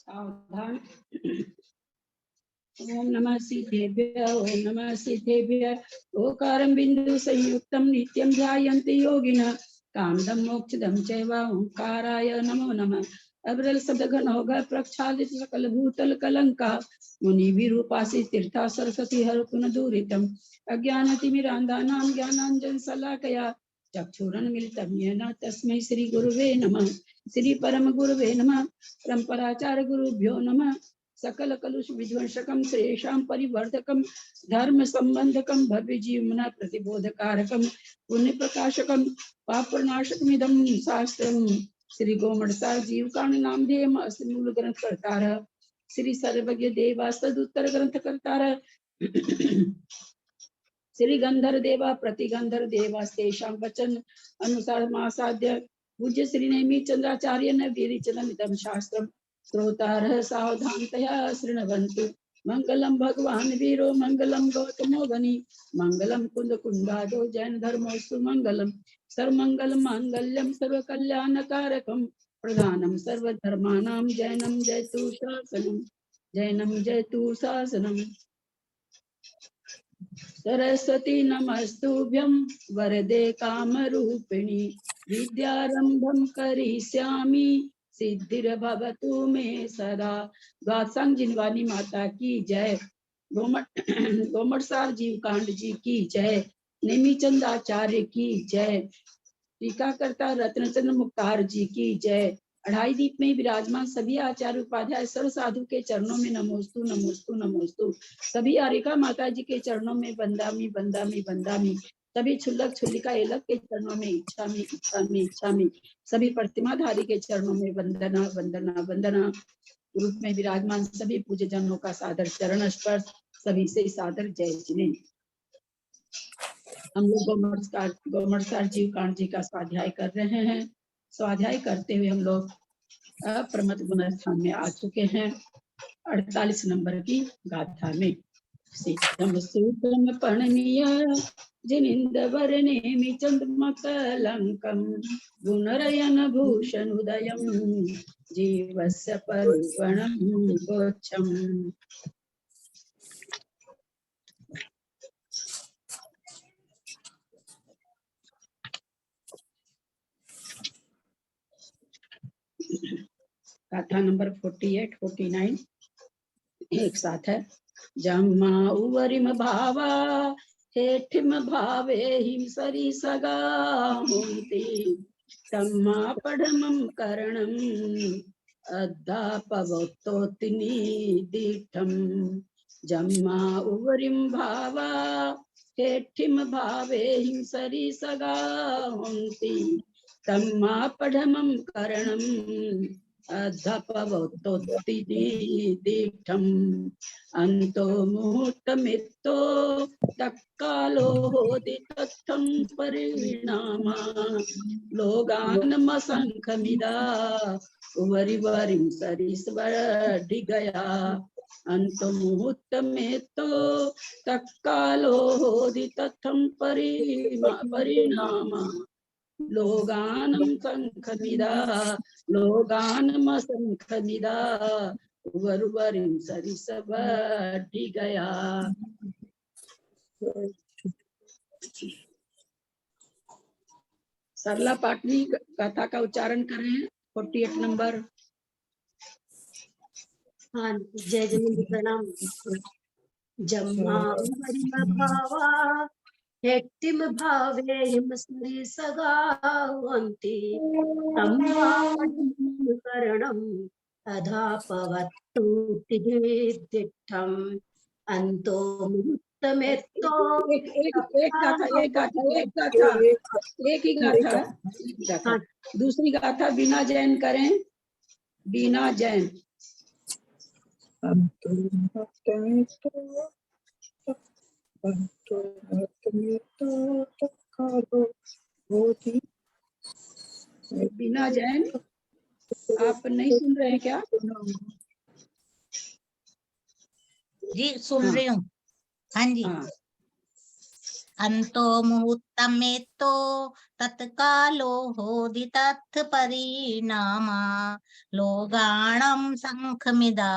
सावधान। ओम नमः सिद्धेभ्य ओम नमः सिद्धेभ्य ओकारं बिंदु संयुक्तं नित्यं ध्यायन्ति योगिनः कामदं मोक्षदं चैव ओंकाराय नमो नमः। अब्रल सदघन होगा प्रक्षालित सकल भूतल कलंका मुनि विरूपासी तीर्था सरस्वती हर पुन दूरितम अज्ञानतिमिरान्धानां ज्ञानाञ्जन शलाकया चक्षुरुन्मिलितं येन तस्मै श्री गुरुवे नमः। श्री परम गुरुवे नमः। परम्पराचार्य गुरुभ्यो नमः। सकल कलुष विध्वंसकं श्रेषां परिवर्धकं धर्म संबंधकं भव्य जीवना प्रतिबोधकारकं पुण्य प्रकाशकं पापनाशकमिदं शास्त्रम् श्री गोमणसार जीवकांड नामधेयम् अस्ति मूल ग्रंथ कर्तार श्री सर्वज्ञ देवास्तदुत्तर ग्रंथ कर्तार श्री गंधर देवा प्रतिगंधर देवास्तेषां वचन अनुसार मासाद्य पूज्य श्री नेमि चंद्राचार्य न वीरिचनमिदं शास्त्रम् श्रोतारः सावधानतया शृण्वन्तु। मंगलम भगवान वीरो मंगलम गौतमो गनि मंगलम कुंद कुंडादो जैन धर्मोस्तु मंगलम सर्वमंगल मांगल्यम सर्वकल्याणकारकम प्रधानम सर्वधर्माणां जैनम जयतु शासनम जैनम जयतु शासनम। सरस्वती नमस्तुभ्यं वरदे कामरूपिणी विद्यारंभं करिष्यामि सिद्धिर्भवतु मे सदा। द्वादशांग जिनवानी माता की जय। गोमटसार जीवकांड जी की जय। नेमिचंद आचार्य की जय। टीकाकर्ता रत्नचंद्र मुक्तार जी की जय। अढ़ाई दीप में विराजमान सभी आचार्य उपाध्याय सर्व साधु के चरणों में नमोस्तु नमोस्तु नमोस्तु। सभी आरिका माता जी के चरणों में बंदामी बंदामी बंदामी। सभी छुल्लक छुल्लिका एलक के चरणों में इच्छामी इच्छामी इच्छामी। सभी प्रतिमाधारी के चरणों में वंदना वंदना वंदना। रूप में विराजमान सभी पूज्य जनों का सादर चरण स्पर्श सभी से सादर जय जिने। हम लोग गोमटसार जीवकांड जी का स्वाध्याय कर रहे हैं। स्वाध्याय करते हुए हम लोग प्रमथ गुण स्थान में आ चुके हैं 48 नंबर की गाथा में। सिद्धम सूत्रम परणीय जिनिंदवर नेमि चंद्रमकलंकम गुणरयन भूषण उदयम जीवस्य परिगणं गोच्छम। गाथा नंबर 48 49 एक साथ है। जम्मा उवरिम भावा हेठिम भावे हिम सरी सगा होती तम्मा पढ़मम करणम अद्धा पवतोतिनी दीठम। जम्मा उवरिम भावा हेठिम भावे हिम सरी सगा होती तम्मा पढ़मम करणम अधपवतोत्तिदीठम् अंतो मुहूर्तमित्तो तक्कालो होदितत्थं परिणामा लोगानमसंखमिदा उवरिवरिं सरिस्वडिगया अंतो मुहूर्तमित्तो तक्कालो होदितत्थं परिणामा लोगानम संखमिदा लोगानम संखमिदा वरुवरिं सरिसवड्डी गया। सरला पाटनी कथा का उच्चारण कर रहे हैं 48 नंबर। हाँ जय जय प्रणाम। जम्मा भावा हेक्तिम भावे हिमसरी सगावन्ति तम्मा करणम् अधापवत्तु तिदिठम् अंतो मुहूर्तमेत्तो। एक ही गाथा। दूसरी गाथा बिना जैन करें। बिना जैन। बिना जैन आप नहीं सुन रहे हैं क्या? जी सुन रही हूँ। हाँ जी। अंतो मुहूर्तमेतो तत्कालो होदितत् परिणामा लोगाणं संखमिदा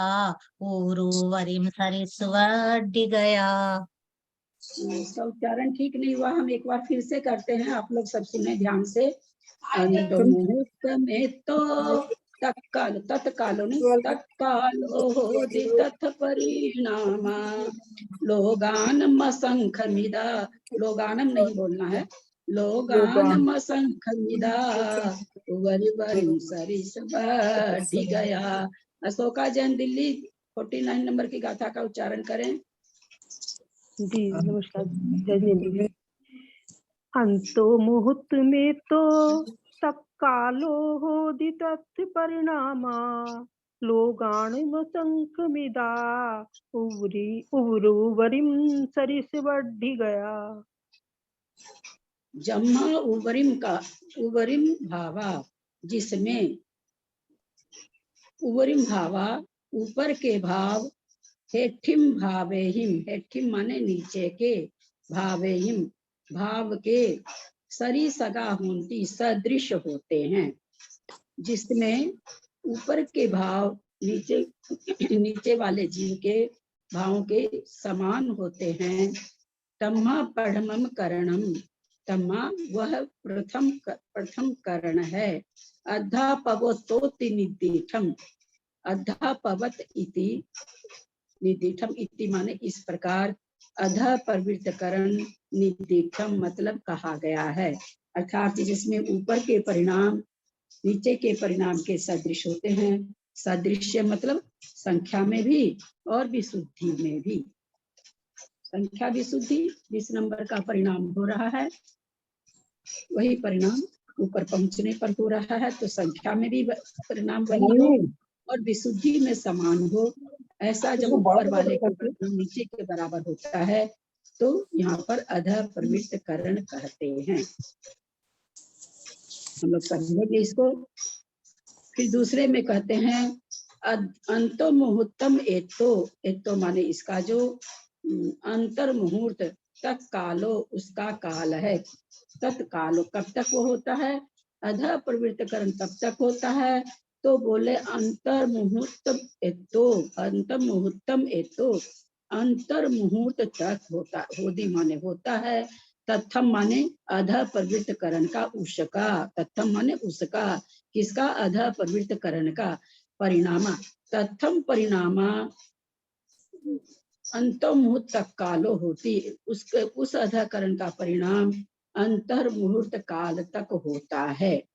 ऊरुवरिं सरिस्वड्डि गया। इसका उच्चारण ठीक नहीं हुआ, हम एक बार फिर से करते हैं, आप लोग सब सुने ध्यान से। अंतो मुहूर्तमेतो तत्काल, तत्कालो नहीं, तत्कालो होदितत् परिणामा लोगानम असंखमिदा, लोगानम नहीं बोलना है, लोगानम असंखमिदा वरिवरिम सरिसवड्डि गया। अशोका जैन दिल्ली 49 नंबर की गाथा का उच्चारण करें। जी नमस्कार जय जिनेन्द्र। अंतो मुहूर्त में तो तब कालो होदितत् परिणामा लोगाणम संखमिदा उवरुवरिम सरिसवड्डि गया। जम्मा उवरिम का उवरिम भावा, जिसमें उवरिम भावा ऊपर के भाव, हेठिम भावेहिम, हेठिम माने नीचे के, भावेहिम भाव के, सरी सगा होती सदृश होते हैं, जिसमें ऊपर के भाव नीचे वाले जीव के भावों के समान होते हैं। तम्मा पढ़मम करणम, तम्मा वह प्रथम करण है। अध्यापवतोति निदिठम, अध्यापवत इति निदिठम इति माने इस प्रकार, अध प्रवृत्त करण निदिठम मतलब कहा गया है, अर्थात जिसमें ऊपर के परिणाम नीचे के परिणाम के सदृश होते हैं। सदृश्य मतलब संख्या में भी और विशुद्धि में भी। संख्या विशुद्धि 20 नंबर का परिणाम हो रहा है, वही परिणाम ऊपर पहुंचने पर हो रहा है, तो संख्या में भी परिणाम वही हो और विशुद्धि में समान हो। ऐसा जब ऊपर वाले का परिणाम नीचे के बराबर होता है तो यहाँ पर अध प्रवृत्त करण कहते हैं। हम लोग समझेंगे इसको। फिर दूसरे में कहते हैं अंतो मुहूर्तम एतो, एतो माने इसका जो अंतर मुहूर्त, तक कालो उसका काल है। तत्कालो कब तक वो होता है, अध प्रवृत्तकरण तब तक होता है, तो बोले अंतर मुहूर्तम एतो, अंतर मुहूर्तम एतो, अंतर मुहूर्त तक होता, होदी माने होता है, तत्थम माने अध प्रवृत्त करण का उसका, तत्थम माने उसका, किसका, अध प्रवृत्त करण का, परिणामा, तत्थम परिणामा अंतर मुहूर्त तक कालो होती, उसके उस अधकरण का परिणाम अंतर मुहूर्त काल तक होता है।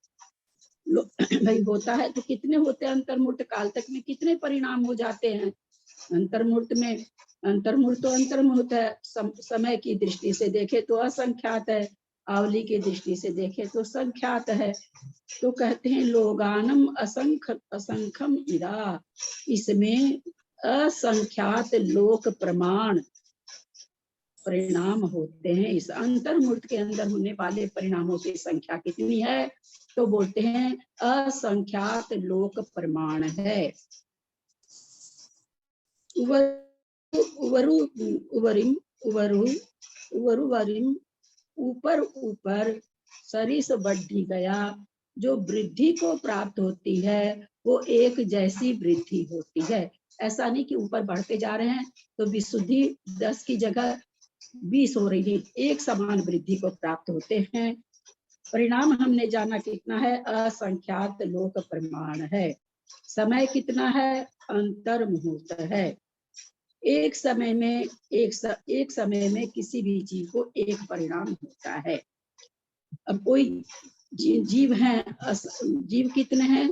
भाई होता है तो कितने होते हैं, अंतर मुहूर्त काल तक में कितने परिणाम हो जाते हैं। अंतर मुहूर्त में, अंतर मुहूर्त तो अंतर मुहूर्त है, समय की दृष्टि से देखे तो असंख्यात है, आवली की दृष्टि से देखे तो संख्यात है। तो कहते हैं लोगानम असंख्यम इरा, इसमें असंख्यात लोक प्रमाण परिणाम होते हैं। इस अंतर मुहूर्त के अंदर होने वाले परिणामों की संख्या कितनी है, तो बोलते हैं असंख्यात लोक प्रमाण है। उवरु उवरिम उवरु उवरुवरिम ऊपर ऊपर सरिस बढ़ी गया, जो वृद्धि को प्राप्त होती है वो एक जैसी वृद्धि होती है। ऐसा नहीं कि ऊपर बढ़ते जा रहे हैं तो विशुद्धि 10 की जगह 20 हो रही है, एक समान वृद्धि को प्राप्त होते हैं। परिणाम हमने जाना कितना है, असंख्यात लोक प्रमाण है। समय कितना है, अंतर मुहूर्त है। एक समय में किसी भी जीव को एक परिणाम होता है। अब कोई जीव हैं, जीव कितने हैं,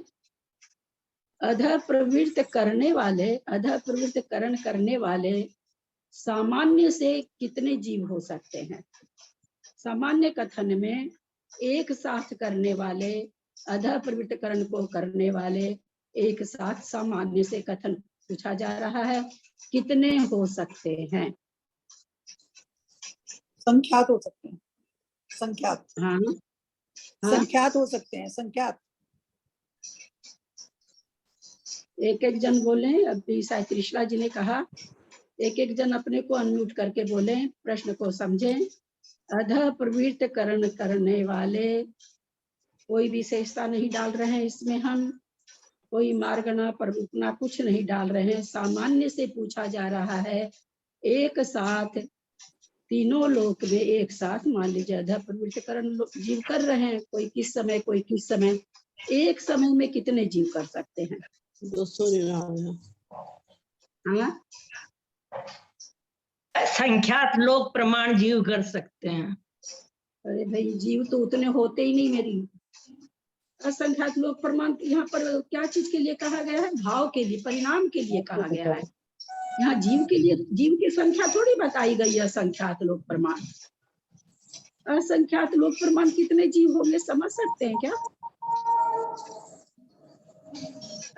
अध प्रवृत्त करण करने वाले सामान्य से कितने जीव हो सकते हैं। सामान्य कथन में एक साथ करने वाले, अध प्रवृत्त करण को करने वाले एक साथ सामान्य से कथन पूछा जा रहा है, कितने हो सकते हैं। संख्यात हो सकते हैं, संख्यात, हाँ, संख्यात हो सकते हैं, संख्यात। एक एक जन बोले, अभी शायद त्रिशला जी ने कहा, एक एक जन अपने को अनम्यूट करके बोले, प्रश्न को समझें। अधः प्रवृत्त करण करने वाले, कोई विशेषता नहीं डाल रहे हैं इसमें हम, कोई मार्गना प्ररूपना कुछ नहीं डाल रहे हैं, सामान्य से पूछा जा रहा है। एक साथ तीनों लोक में एक साथ मान लीजिए अधः प्रवृत्त करण जीव कर रहे हैं, कोई किस समय कोई किस समय, एक समय में कितने जीव कर सकते हैं? 299। हाँ, संख्यात लोग प्रमाण जीव कर सकते हैं। अरे भाई जीव तो उतने होते ही नहीं मेरी। असंख्यात लोग प्रमाण यहाँ पर क्या चीज के लिए कहा गया है? भाव के लिए, परिणाम के लिए कहा गया है। यहाँ जीव के लिए, जीव की संख्या थोड़ी बताई गई है। असंख्यात लोग प्रमाण, असंख्यात लोग प्रमाण कितने जीव होंगे समझ सकते हैं क्या?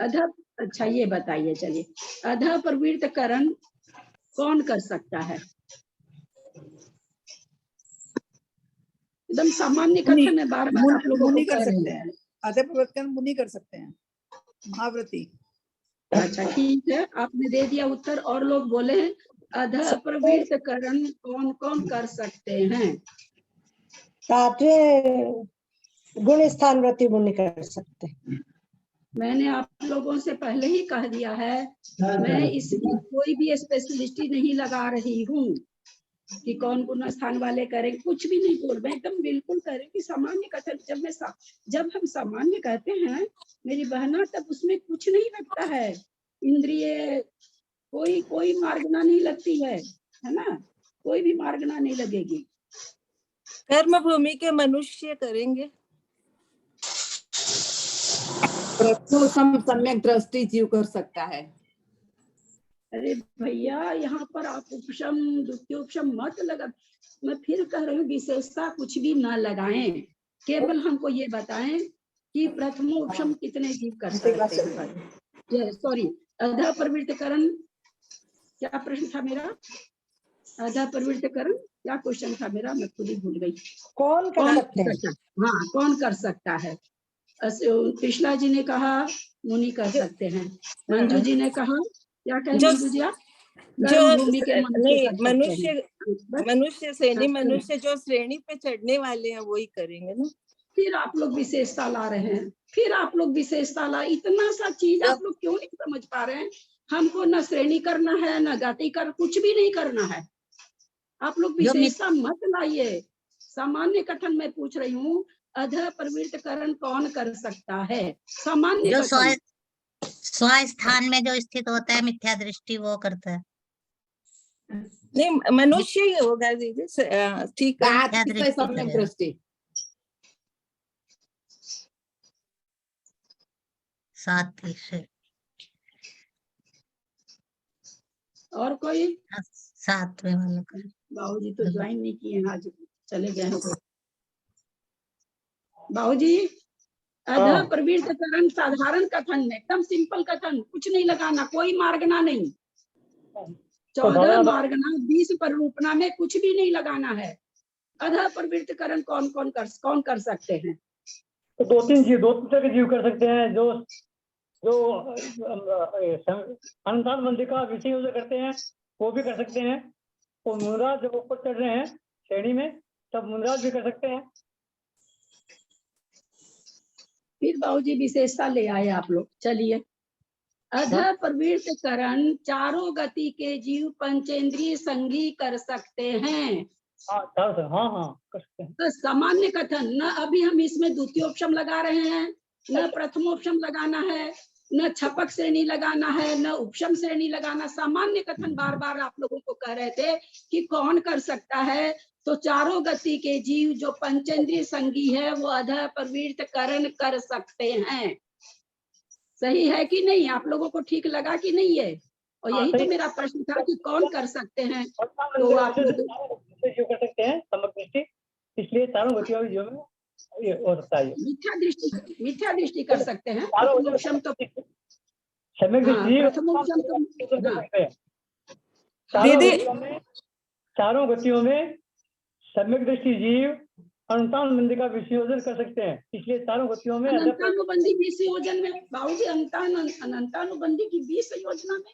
अधः, अच्छा ये बताइए, चलिए अधः प्रवृत्त करण कौन कर सकता है? एकदम सामान्य कथन है, बार बार आप लोगों को मुनि कह कर रहे सकते हैं। हैं, अधः प्रवर्तन मुनि कर सकते हैं, महाव्रती। अच्छा ठीक है, आपने दे दिया उत्तर। और लोग बोले हैं अधः प्रवृत्त करण कौन कौन कर सकते हैं? गुण स्थान व्रति मुनि कर सकते हैं। मैंने आप लोगों से पहले ही कह दिया है, मैं इसमें कोई भी स्पेशलिस्टी नहीं लगा रही हूँ कि कौन गुण स्थान वाले करें, कुछ भी नहीं बोल रहे, एकदम बिल्कुल करें कि सामान्य कथन। जब हम सामान्य कहते हैं मेरी बहना, तब उसमें कुछ नहीं लगता है, इंद्रिय कोई मार्गना नहीं लगती है ना, कोई भी मार्गना नहीं लगेगी। कर्म भूमि के मनुष्य करेंगे। सम्यक दृष्टि जीव कर सकता है। अरे भैया यहाँ पर आप उपशम द्वितीयोपशम मत लगा, मैं फिर कह रही हूँ विशेषता कुछ भी ना लगाएं, केवल हमको ये बताएं कि प्रथमोपशम कितने जीव कर सकते हैं। सॉरी, अधः प्रवृत्त करण, क्या प्रश्न था मेरा? अधः प्रवृत्त करण क्या क्वेश्चन था मेरा? मैं खुद ही भूल गई। कौन कर सकते हैं? हाँ, कौन कर सकता है? कृष्णा जी ने कहा मुनि कर सकते हैं, मंजू जी ने कहा, क्या कहे मंजू जी आप? जो भूमि के नहीं, मनुष्य मनुष्य श्रेणी, मनुष्य जो श्रेणी पे चढ़ने वाले हैं वही करेंगे ना। फिर आप लोग विशेषता ला रहे हैं, फिर आप लोग विशेषता ला, इतना सा चीज आप लोग क्यों नहीं समझ पा रहे हैं? हमको न श्रेणी करना है, न गति कर, कुछ भी नहीं करना है। आप लोग विशेषता मत लाइए। सामान्य कथन में पूछ रही हूँ, अधः प्रवृत्त करण कौन कर सकता है? सामान्य जो कथन। स्वस्थान में जो स्थित होता है मिथ्या दृष्टि, वो करता है। नहीं, मनुष्य ही होगा दीदी। ठीक है, सम्यक दृष्टि साथ ही से। और कोई? सातवें वाला का बाबूजी तो ज्वाइन नहीं किए हैं, आज चले गए हैं। बाबूजी, अधः प्रवृत्त करण साधारण कथन में, एकदम सिंपल कथन, कुछ नहीं लगाना, कोई मार्गना नहीं, 14 मार्गना 20 प्ररूपना में कुछ भी नहीं लगाना है। अधः प्रवृत्त करण कौन कर सकते हैं? तो दो तीन तरह के जीव कर सकते हैं, जो अनुदान मंदिर का विषय यूज करते हैं वो भी कर सकते हैं। तो मुनराज जब ऊपर चढ़ रहे हैं श्रेणी में, तब मुनराज भी कर सकते हैं। फिर बाबूजी विशेषता ले आए आप लोग। चलिए, अधः प्रवृत्त करण चारों गति के जीव पंचेंद्रिय संगी कर सकते हैं। हाँ कर सकते हैं। तो सामान्य कथन, न अभी हम इसमें द्वितीयोपशम लगा रहे हैं, न प्रथमोपशम लगाना है, न छपक श्रेणी लगाना है, न उपशम श्रेणी लगाना। सामान्य कथन बार बार आप लोगों को कह रहे थे कि कौन कर सकता है, तो चारों गति के जीव जो पंचेंद्रिय संगी है वो अधः प्रवृत्त करण कर सकते हैं। सही है कि नहीं? आप लोगों को ठीक लगा कि नहीं है? और यही तो मेरा प्रश्न था कि कौन कर सकते हैं। तो आप लोग जो कर सकते हैं समग्र दृष्टि, इसलिए चारों गतियों में जो ये हो सकता है। मिथ्या दृष्टि कर सकते हैं। प्रथमोपशम तो चारों गतियों में सम्यक दृष्टि जीव अनुतानुबंधी का विसंयोजन कर सकते हैं, इसलिए चारों गतियों में अनंतानुबंधी विसंयोजन में बाबूजी, अनंतानुबंधी की विसंयोजना में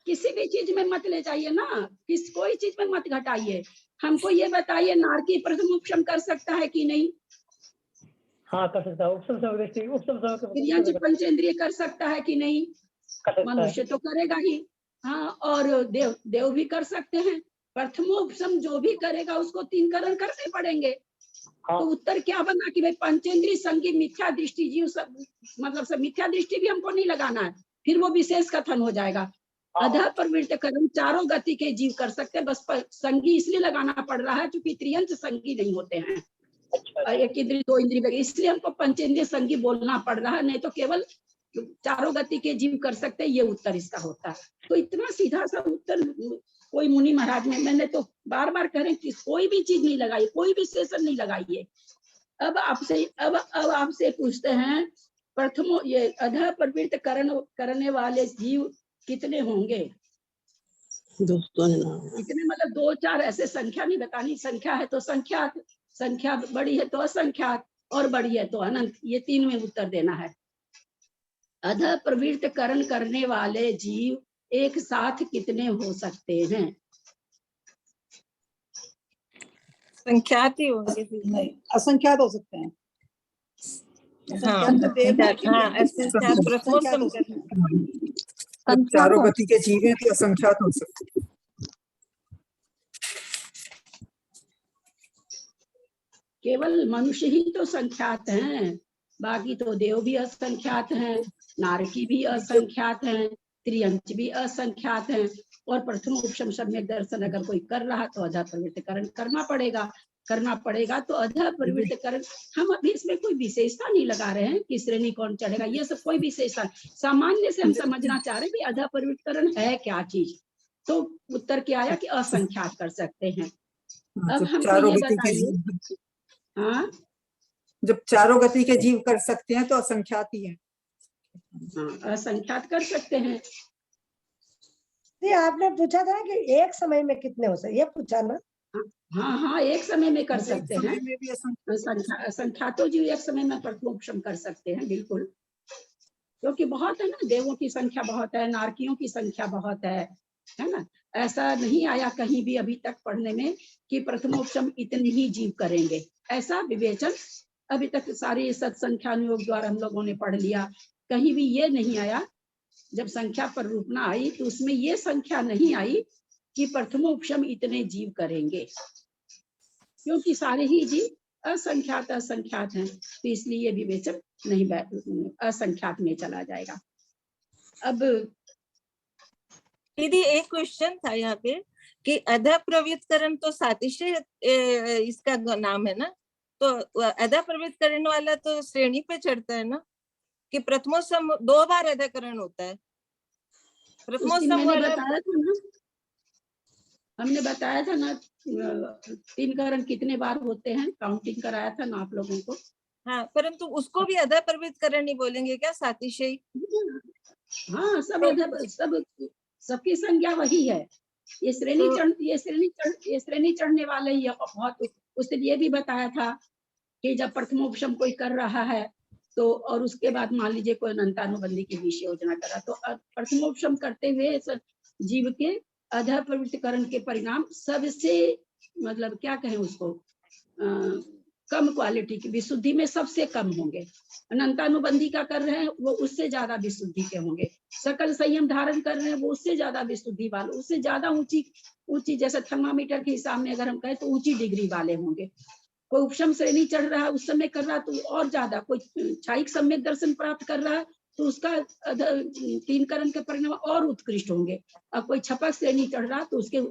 किसी भी चीज में मत ले जाइए ना, कोई चीज में मत घटाइए। हमको ये बताइए, नारकी प्रथम उपशम कर सकता है कि नहीं? हाँ कर सकता है, उपशम समदृष्टि उपशम क्रियांश पंचेंद्रिय कर सकता है कि नहीं? कर सकता है। मनुष्य तो करेगा ही। हाँ, और देव भी कर सकते हैं। प्रथमोपशम जो भी करेगा उसको 3 करण करने पड़ेंगे। हाँ। तो उत्तर क्या बना कि भाई पंचेंद्रिय संगी मिथ्या दृष्टि जीव सब, मतलब सब मिथ्या दृष्टि भी हमको नहीं लगाना है, फिर वो विशेष कथन हो जाएगा। अधः प्रवृत्त कर्म चारों गति के जीव कर सकते हैं, बस संगी इसलिए लगाना पड़ रहा है क्योंकि त्रियंश संगी नहीं होते हैं। एक इंद्रिय 2 इंद्रिय, इसलिए हमको पंचेंद्रिय संगी बोलना पड़ रहा है, नहीं तो केवल चारों गति के जीव कर सकते हैं, ये उत्तर इसका होता है। तो इतना सीधा सा उत्तर कोई मुनि महाराज ने, मैंने तो बार बार कह रहे हैं कि कोई भी चीज नहीं लगाई, कोई भी सेशन नहीं लगाइए। अब आपसे पूछते हैं, प्रथमो ये अधः प्रवृत्त करने वाले जीव कितने होंगे? इतने मतलब 2-4 ऐसे संख्या नहीं बतानी। संख्या है तो संख्या बड़ी है तो असंख्यात, और बड़ी है तो अनंत, ये 3 में उत्तर देना है। अधः प्रवृत्त करने वाले जीव एक साथ कितने हो सकते हैं? संख्यात ही होंगे। नहीं, असंख्यात हो सकते हैं। हाँ, असंख्यात तो देव हाँ, हैं। असंख्यात प्रथमोपशम असंख्यात हो सकते हैं। जब चारों गति के जीव हैं तो असंख्यात हो सकते हैं। केवल मनुष्य ही तो संख्यात हैं, बाकी तो देव भी असंख्यात हैं, नारकी भी असंख्यात हैं, त्रियंच भी असंख्यात हैं। और प्रथम उपशम सम्यक दर्शन अगर कोई कर रहा तो अधः प्रवृत्तिकरण करना पड़ेगा। तो अधः प्रवृत्तिकरण, हम अभी इसमें कोई विशेषता नहीं लगा रहे हैं कि श्रेणी कौन चढ़ेगा, ये सब कोई विशेषता, सामान्य से हम समझना चाह रहे हैं कि अधः प्रवृत्तिकरण है क्या चीज। तो उत्तर क्या आया कि असंख्यात कर सकते हैं। अब जब हमको चारों ये गति के बताइए, जीव, हाँ जब चारों गति के जीव कर सकते हैं तो असंख्यात ही है। हाँ, असंख्यात कर सकते हैं। ये आपने पूछा था ना कि एक समय में कितने हो सकते, ये पूछा ना? हाँ, एक समय में कर सकते हैं। में भी असंख्यात असंख्यातो जीव एक समय में प्रथमोपशम कर सकते हैं, बिल्कुल। क्योंकि बहुत है ना, देवों की संख्या बहुत है, नारकियों की संख्या बहुत है ना। ऐसा नहीं आया कहीं भी अभी तक पढ़ने में कि प्रथमोपशम इतने ही जीव करेंगे, ऐसा विवेचन अभी तक सारी सत्संख्यानुयोग द्वारा हम लोगों ने पढ़ लिया। कहीं भी ये नहीं आया, जब संख्या पर रूपना आई तो उसमें ये संख्या नहीं आई कि प्रथमोपशम इतने जीव करेंगे, क्योंकि सारे ही जीव असंख्यात हैं, तो इसलिए ये विवेचन नहीं, असंख्यात में चला जाएगा। अब दीदी एक क्वेश्चन था यहाँ पे कि अधः प्रवृत्तकरण तो सातिशय इसका नाम है ना, तो अधः प्रवृत्तकरण वाला तो श्रेणी पे चढ़ता है ना, कि प्रथमोपशम 2 बार अधःकरण होता है। प्रथमोपशम वाला बताया था ना, हमने बताया था ना 3 करण कितने बार होते हैं, काउंटिंग कराया था ना आप लोगों को। हाँ, परंतु उसको भी अधः प्रवृत्तकरण ही बोलेंगे क्या, सातिशय? हाँ, सबकी संज्ञा वही है। ये श्रेणी चढ़ने वाले ही बहुत। उस दिन ये भी बताया था कि जब प्रथमोपशम कोई कर रहा है तो, और उसके बाद मान लीजिए कोई अनंतानुबंधी की विषय योजना करा, तो प्रथमोपशम करते हुए जीव के अधः प्रवृत्तिकरण के परिणाम सबसे, मतलब क्या कहें उसको, कम क्वालिटी की विशुद्धि में सबसे कम होंगे। अनंतानुबंधी का कर रहे हैं वो उससे ज्यादा विशुद्धि के होंगे। सकल संयम धारण कर रहे हैं वो उससे ज्यादा विशुद्धि वाले, उससे ज्यादा ऊंची जैसे थर्मामीटर के हिसाब में अगर हम कहें तो ऊंची डिग्री वाले होंगे। कोई उपशम श्रेणी चढ़ रहा है उस समय कर रहा तो और ज्यादा, कोई छायिक सम्यक दर्शन प्राप्त कर रहा है तो उसका 3 करण के परिणाम और उत्कृष्ट होंगे। और कोई छपक श्रेणी चढ़ रहा तो उसके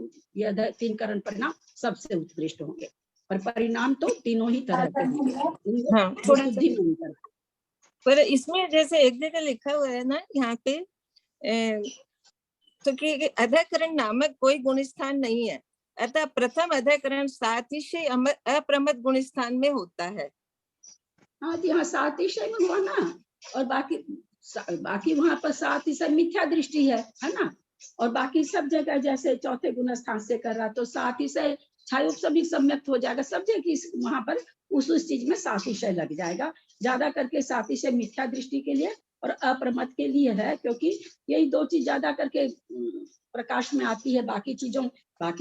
3 करण परिणाम सबसे उत्कृष्ट होंगे। पर परिणाम तो तीनों ही तरह के होंगे। हाँ, थोड़ा सा पर इसमें जैसे एक जगह लिखा हुआ है ना यहाँ पे, तो कि अधःकरण नामक कोई गुण स्थान नहीं है, अतः प्रथम अधःकरण सातिशय अप्रमद गुण स्थान में होता है। हाँ जी, हाँ, सातिशय में हुआ ना, और बाकी वहां पर सातिशय मिथ्या दृष्टि है ना। और बाकी सब जगह जैसे चौथे गुण स्थान से कर रहा तो सातिशय छायोपशमिक सम्यक हो जाएगा, सब जगह वहां पर उस चीज में सातिशय लग जाएगा। ज्यादा करके सातिशय मिथ्या दृष्टि के लिए और अप्रमद के लिए है, क्योंकि यही 2 चीज ज्यादा करके प्रकाश में आती है, बाकी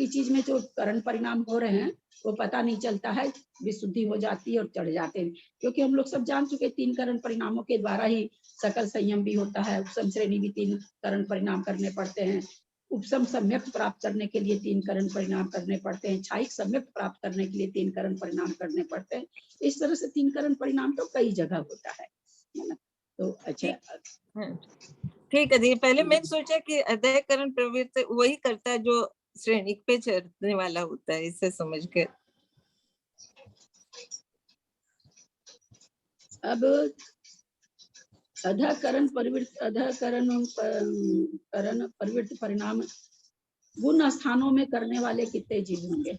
चीज में जो करण परिणाम हो रहे हैं वो पता नहीं चलता है, विशुद्धि हो जाती है और चढ़ जाते हैं। क्योंकि हम लोग सब जान चुके 3 करण परिणामों के द्वारा ही सकल संयम भी होता है, उपसम श्रेणी भी 3 करण परिणाम करने पड़ते हैं, उपसम सम्यक प्राप्त करने के लिए 3 करण परिणाम करने पड़ते हैं, छायिक सम्यक प्राप्त करने के लिए 3 करण परिणाम करने पड़ते हैं। इस तरह से 3 करण परिणाम तो कई जगह होता है ना। तो अच्छा, ठीक है जी। पहले मैंने सोचा कि अध्ययन प्रवृत्ति वही करता है जो श्रेणी पे चढ़ने वाला होता है, इसे समझ कर। अब करण परिवृत्ति परिणाम गुण स्थानों में करने वाले कितने जीव होंगे?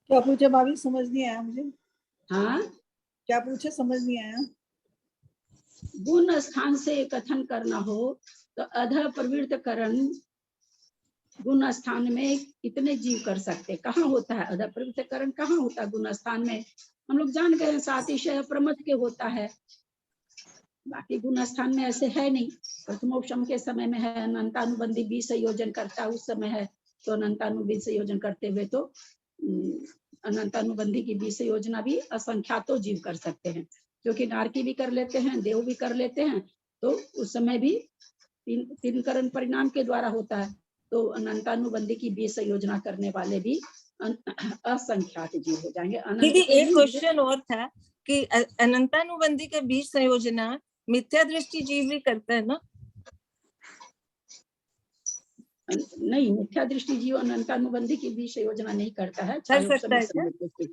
क्या पूछे भाभी? समझ नहीं आया मुझे। हाँ, क्या पूछे? समझ नहीं आया। गुण स्थान से कथन करना हो तो अध प्रवृत्त करण गुण स्थान में कितने जीव कर सकते? कहाँ होता है अध प्रवृत्त करण? कहाँ होता है गुण स्थान में? हम लोग जान गए सातिशय प्रमथ के होता है, बाकी गुण स्थान में ऐसे है नहीं। प्रथमोपशम के समय में है, अनंतानुबंधी 20 संयोजन करता उस समय है, तो अनंतानुबंधी संयोजन करते हुए तो अनंतानुबंधी की 20 योजना भी असंख्यातो जीव कर सकते हैं, क्योंकि नारकी भी कर लेते हैं, देव भी कर लेते हैं, तो उस समय भी 3 करण परिणाम के द्वारा होता है। तो अनंतानुबंधी की 20 योजना करने वाले भी असंख्यात जीव हो जाएंगे। दीदी एक क्वेश्चन और था कि अनंतानुबंधी के 20 संयोजना मिथ्या दृष्टि जीव भी करता है ना? नहीं, मिथ्या दृष्टि जीव अनंतानुबंधी की 20 योजना नहीं करता है, कर सकता है क्या?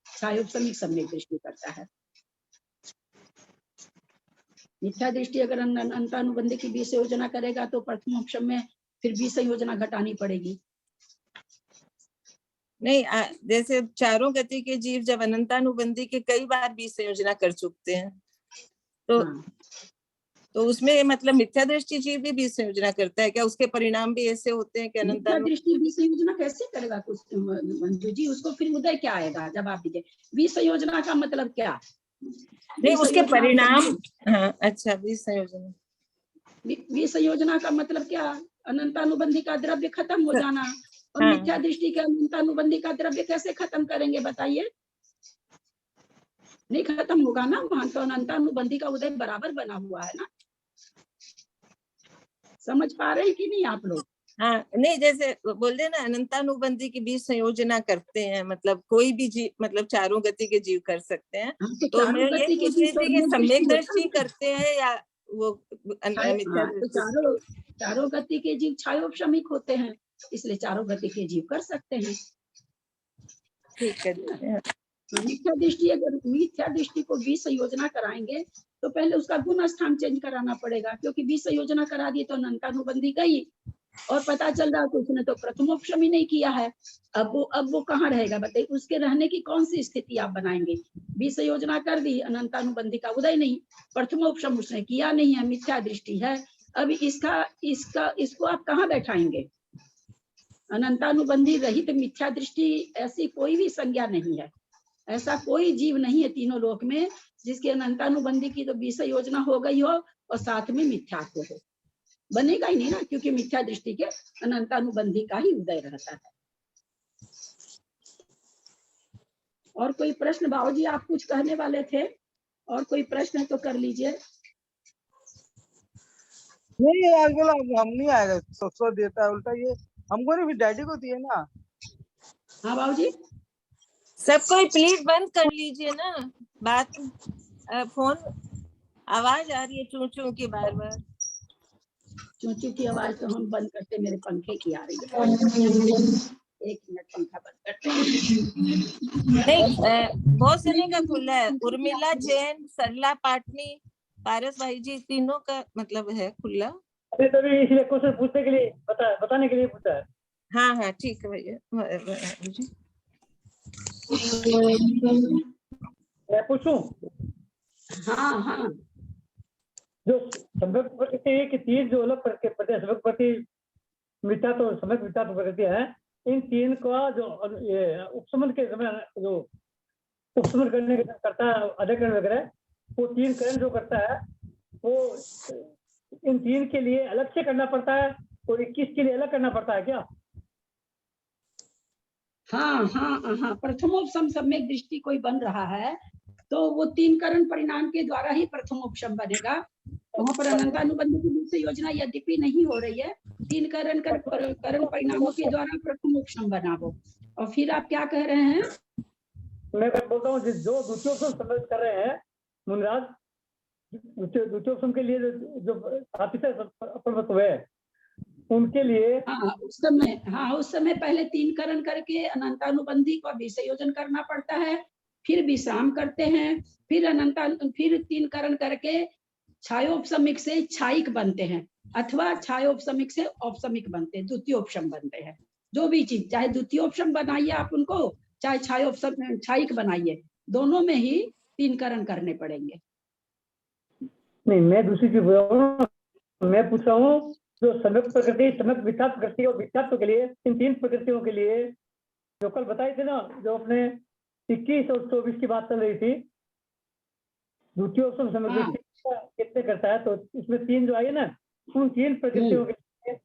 छायोपसमिक सम्यक दृष्टि करता है। मिथ्या दृष्टि अगर अनंतानुबंधी की 20 योजना करेगा तो प्रथमोपशम में फिर 20 योजना घटानी पड़ेगी। नहीं, जैसे चारों गति के जीव जब अनंतानुबंधी के कई बार 20 संयोजना कर चुकते हैं, तो हाँ। तो उसमें मतलब मिथ्या दृष्टि जीव भी 20 संयोजना करता है क्या? उसके परिणाम भी ऐसे होते हैं कि मिथ्या दृष्टि 20 योजना कैसे करेगा कुछ मंजू जी? उसको फिर उदय क्या आएगा? जवाब दीजिए। 20 योजना का मतलब क्या? नहीं, उसके परिणाम। हाँ, अच्छा, 20 संयोजना। 20 योजना का मतलब क्या? अनंतानुबंधी का द्रव्य खत्म हो जाना। और हाँ। मिथ्या दृष्टि के अनंतानुबंधी का द्रव्य कैसे खत्म करेंगे बताइए? नहीं खत्म होगा ना, वहां तो अनंतानुबंधी का उदय बराबर बना हुआ है ना। समझ पा रहे हैं कि नहीं आप लोग? हाँ, नहीं, जैसे बोल रहे ना अनंतानुबंधी की 20 संयोजना करते हैं, मतलब कोई भी जीव, मतलब चारों गति के जीव कर सकते हैं। तो मैं ये पूछ रही थी कि सम्यक दृष्टि करते हैं या वो मिथ्या दृष्टि? चारों गति के जीव छायोपशमिक होते हैं, इसलिए चारों गति के जीव कर सकते हैं। ठीक है। मिथ्या दृष्टि, अगर मिथ्या दृष्टि को 20 योजना कराएंगे तो पहले उसका गुण स्थान चेंज कराना पड़ेगा, क्योंकि 20 योजना करा दी तो अनंतानुबंधी गई और पता चल रहा है तो उसने तो प्रथमोपशम ही नहीं किया है। अब वो कहाँ रहेगा बताइए? उसके रहने की कौन सी स्थिति आप बनाएंगे? 20 योजना कर दी, अनंतानुबंधी का उदय नहीं, प्रथमोपशम उसने किया नहीं है, मिथ्या दृष्टि है। अब इसको आप कहाँ बैठाएंगे? अनंतानुबंधी रहित मिथ्या दृष्टि ऐसी कोई भी संज्ञा नहीं है। ऐसा कोई जीव नहीं है तीनों लोक में जिसकी अनंतानुबंधी की तो 20 योजना हो गई हो और साथ में मिथ्यात्व हो। बनेगा ही नहीं ना, क्योंकि मिथ्या दृष्टि के अनंतानुबंधी का ही उदय रहता है। और कोई प्रश्न? बाबूजी आप कुछ कहने वाले थे, और कोई प्रश्न है तो कर लीजिए। नहीं, आगे हम नहीं आएगा, सो देता है उल्टा, ये हमको नहीं, डैडी को दिए ना। हाँ बाबूजी, सबको प्लीज बंद कर लीजिए ना बात। फोन आवाज आ रही है चू चू की, बार बार चू चू की आवाज तो हम बंद करते, मेरे पंखे की आ रही है। 1 मिनट पंखा बंद करते हैं। नहीं, बहुत सनी का खुला है। उर्मिला जैन, सरला पाटनी, पारस भाई जी, तीनों का मतलब है खुला। तभी इसलिए क्वेश्चन पूछने के लिए बताने के लिए पूछा है। हाँ हाँ, ठीक है भैया। मैं पूछूं? हाँ हाँ, जो सम्यक प्रकृति की 3 जो अलग सम्यक प्रति मिथ्या तो सम्यक मिथ्या तो प्रकृति है, इन 3 का जो ये उपशमन के समय जो उपसमन करने के करता है अधिकरण वगैरह, वो 3 करण जो करता है वो इन 3 के लिए अलग से करना पड़ता है और 21 के लिए अलग करना पड़ता है क्या? हाँ हाँ हाँ, प्रथमोपसम सम्यक दृष्टि कोई बन रहा है तो वो 3 करण परिणाम के द्वारा ही प्रथमोपसम बनेगा। वहाँ पर अनंतानुबंध की दूसरी योजना यद्यपि नहीं हो रही है, 3 करण परिणामों के द्वारा प्रथमोपसम बना वो। और फिर आप क्या कह रहे हैं? मैं बोलता हूँ जो द्वितीयोपसम सम्मिलित कर रहे हैं मुनिराज, द्वितीयोपसम के लिए जो अपरमत्व है उनके लिए उस समय पहले 3 करण करके अनंतानुबंधी का विसंयोजन करना पड़ता है, फिर विश्राम करते हैं, फिर 3 करण करके छायोपसमिक से छायिक बनते हैं अथवा छायोपसमिक से औपसमिक बनते हैं, द्वितीयोपसम बनते हैं। जो भी चीज, चाहे द्वितीयोपसम बनाइए आप उनको, चाहे छायिक बनाइए, दोनों में ही 3 करण करने पड़ेंगे। नहीं, मैं दूसरी चीज बोल रहा हूँ, मैं पूछ रहा हूँ जो सम्यक प्रकृति, सम्यक विख्यात प्रकृति और विख्यात्व के लिए, इन 3 प्रकृतियों के लिए जो कल बताए थे ना, जो अपने 21 और 24 की बात चल रही थी, द्वितीयोपसम सम्यक दृष्टि कितने करता है, तो इसमें 3 जो आई है ना, उन 3 प्रकृतियों के लिए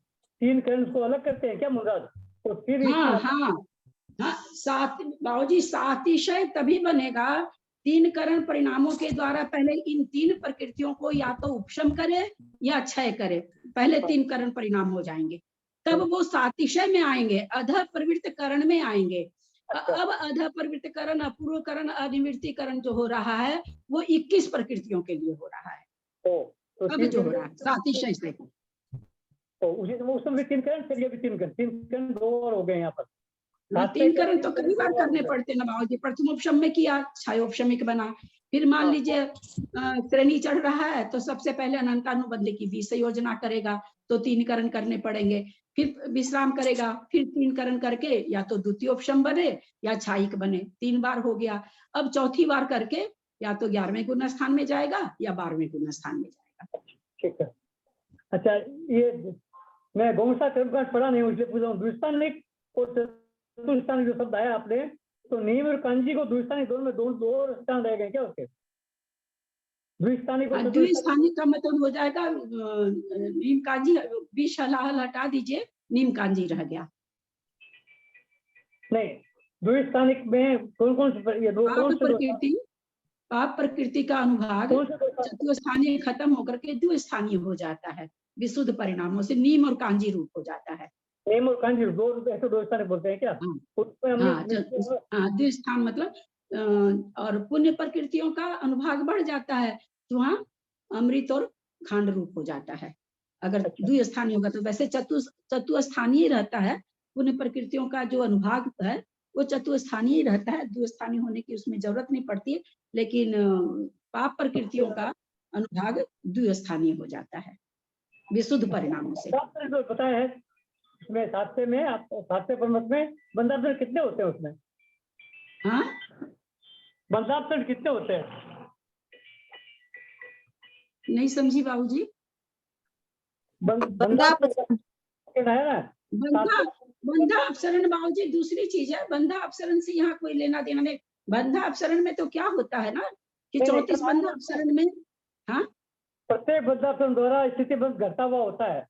3 करण को अलग करते हैं क्या मुराद? तो फिर बाबूजी सातिशय तभी बनेगा 3 करण परिणामों के द्वारा पहले इन 3 प्रकृतियों को या तो उपशम करे या क्षय करे, पहले 3 करण परिणाम हो जाएंगे, तब वो सातिशय में आएंगे, अध प्रवृत्त करण में आएंगे। अब अध प्रवृत्त करण, अपूर्व करण, अनिवृत्तिकरण जो हो रहा है वो 21 प्रकृतियों के लिए हो रहा है। अब जो हो रहा है सातिशय से, तो उसमें 3 करण, चलिए अभी 3 करण 2 और हो गए यहाँ पर। 3 करण तो कई बार करने पड़ते ना बाबूजी। प्रथमोपसम में किया, छायोपसमिक बना, फिर मान लीजिए श्रेणी चढ़ रहा है तो सबसे पहले अनंतानुबंध की विसंयोजना करेगा तो 3 करण करने पड़ेंगे, फिर विश्राम करेगा, फिर 3 करण करके या तो द्वितीयोपसम बने या छायिक बने, 3 बार हो गया। अब चौथी बार करके या तो 11वें गुण स्थान में जाएगा या 12वें गुण स्थान में जाएगा। ठीक है। अच्छा, ये मैं गौसा कर्मकांड पढ़ा नहीं हूँ इसलिए पूछ रहा हूँ, द्विस्थानिक और चतुस्थानिक जो शब्द आया आपने, तो नीम और कांजी को द्विस्थानिक दोनों में दो स्थान रह गए क्या उसके? द्विस्थानिक का मतलब हो जाएगा नीम कांजी, बीच हलाहल हटा दीजिए, नीम कांजी रह गया। नहीं, द्विस्थानिक में कौन से पाप प्रकृति का अनुभाग चतुस्थानीय खत्म होकर के द्विस्थानीय हो जाता है, विशुद्ध परिणामों से नीम और कांजी रूप हो जाता है। नीम और कांजी दो स्थान बोलते हैं क्या? द्विस्थान मतलब और पुण्य प्रकृतियों का अनुभाग बढ़ जाता है तो वहाँ अमृत और खांड रूप हो जाता है। अगर द्विस्थानीय होगा तो वैसे चतुस्थानीय रहता है, पुण्य प्रकृतियों का जो अनुभाग है वो चतुस्थानीय रहता है, द्विस्थानीय होने की उसमें जरूरत नहीं पड़ती है, लेकिन पाप प्रकृतियों का अनुभाग द्विस्थानीय हो जाता है विशुद्ध परिणामों से। पता है इसमें सातवें परमत में बंधापन कितने होते हैं उसमें? हाँ, बंधापन कितने होते हैं? नहीं समझी बाबूजी। बंधा अपसरण बाबूजी दूसरी चीज है, बंधा अपसरण से यहाँ कोई लेना देना नहीं। बंधा अपसरण में तो क्या होता है ना कि 34 बंधा अपसरण में, हाँ, प्रत्येक बंधापन द्वारा स्थिति बंध घटता हुआ होता है।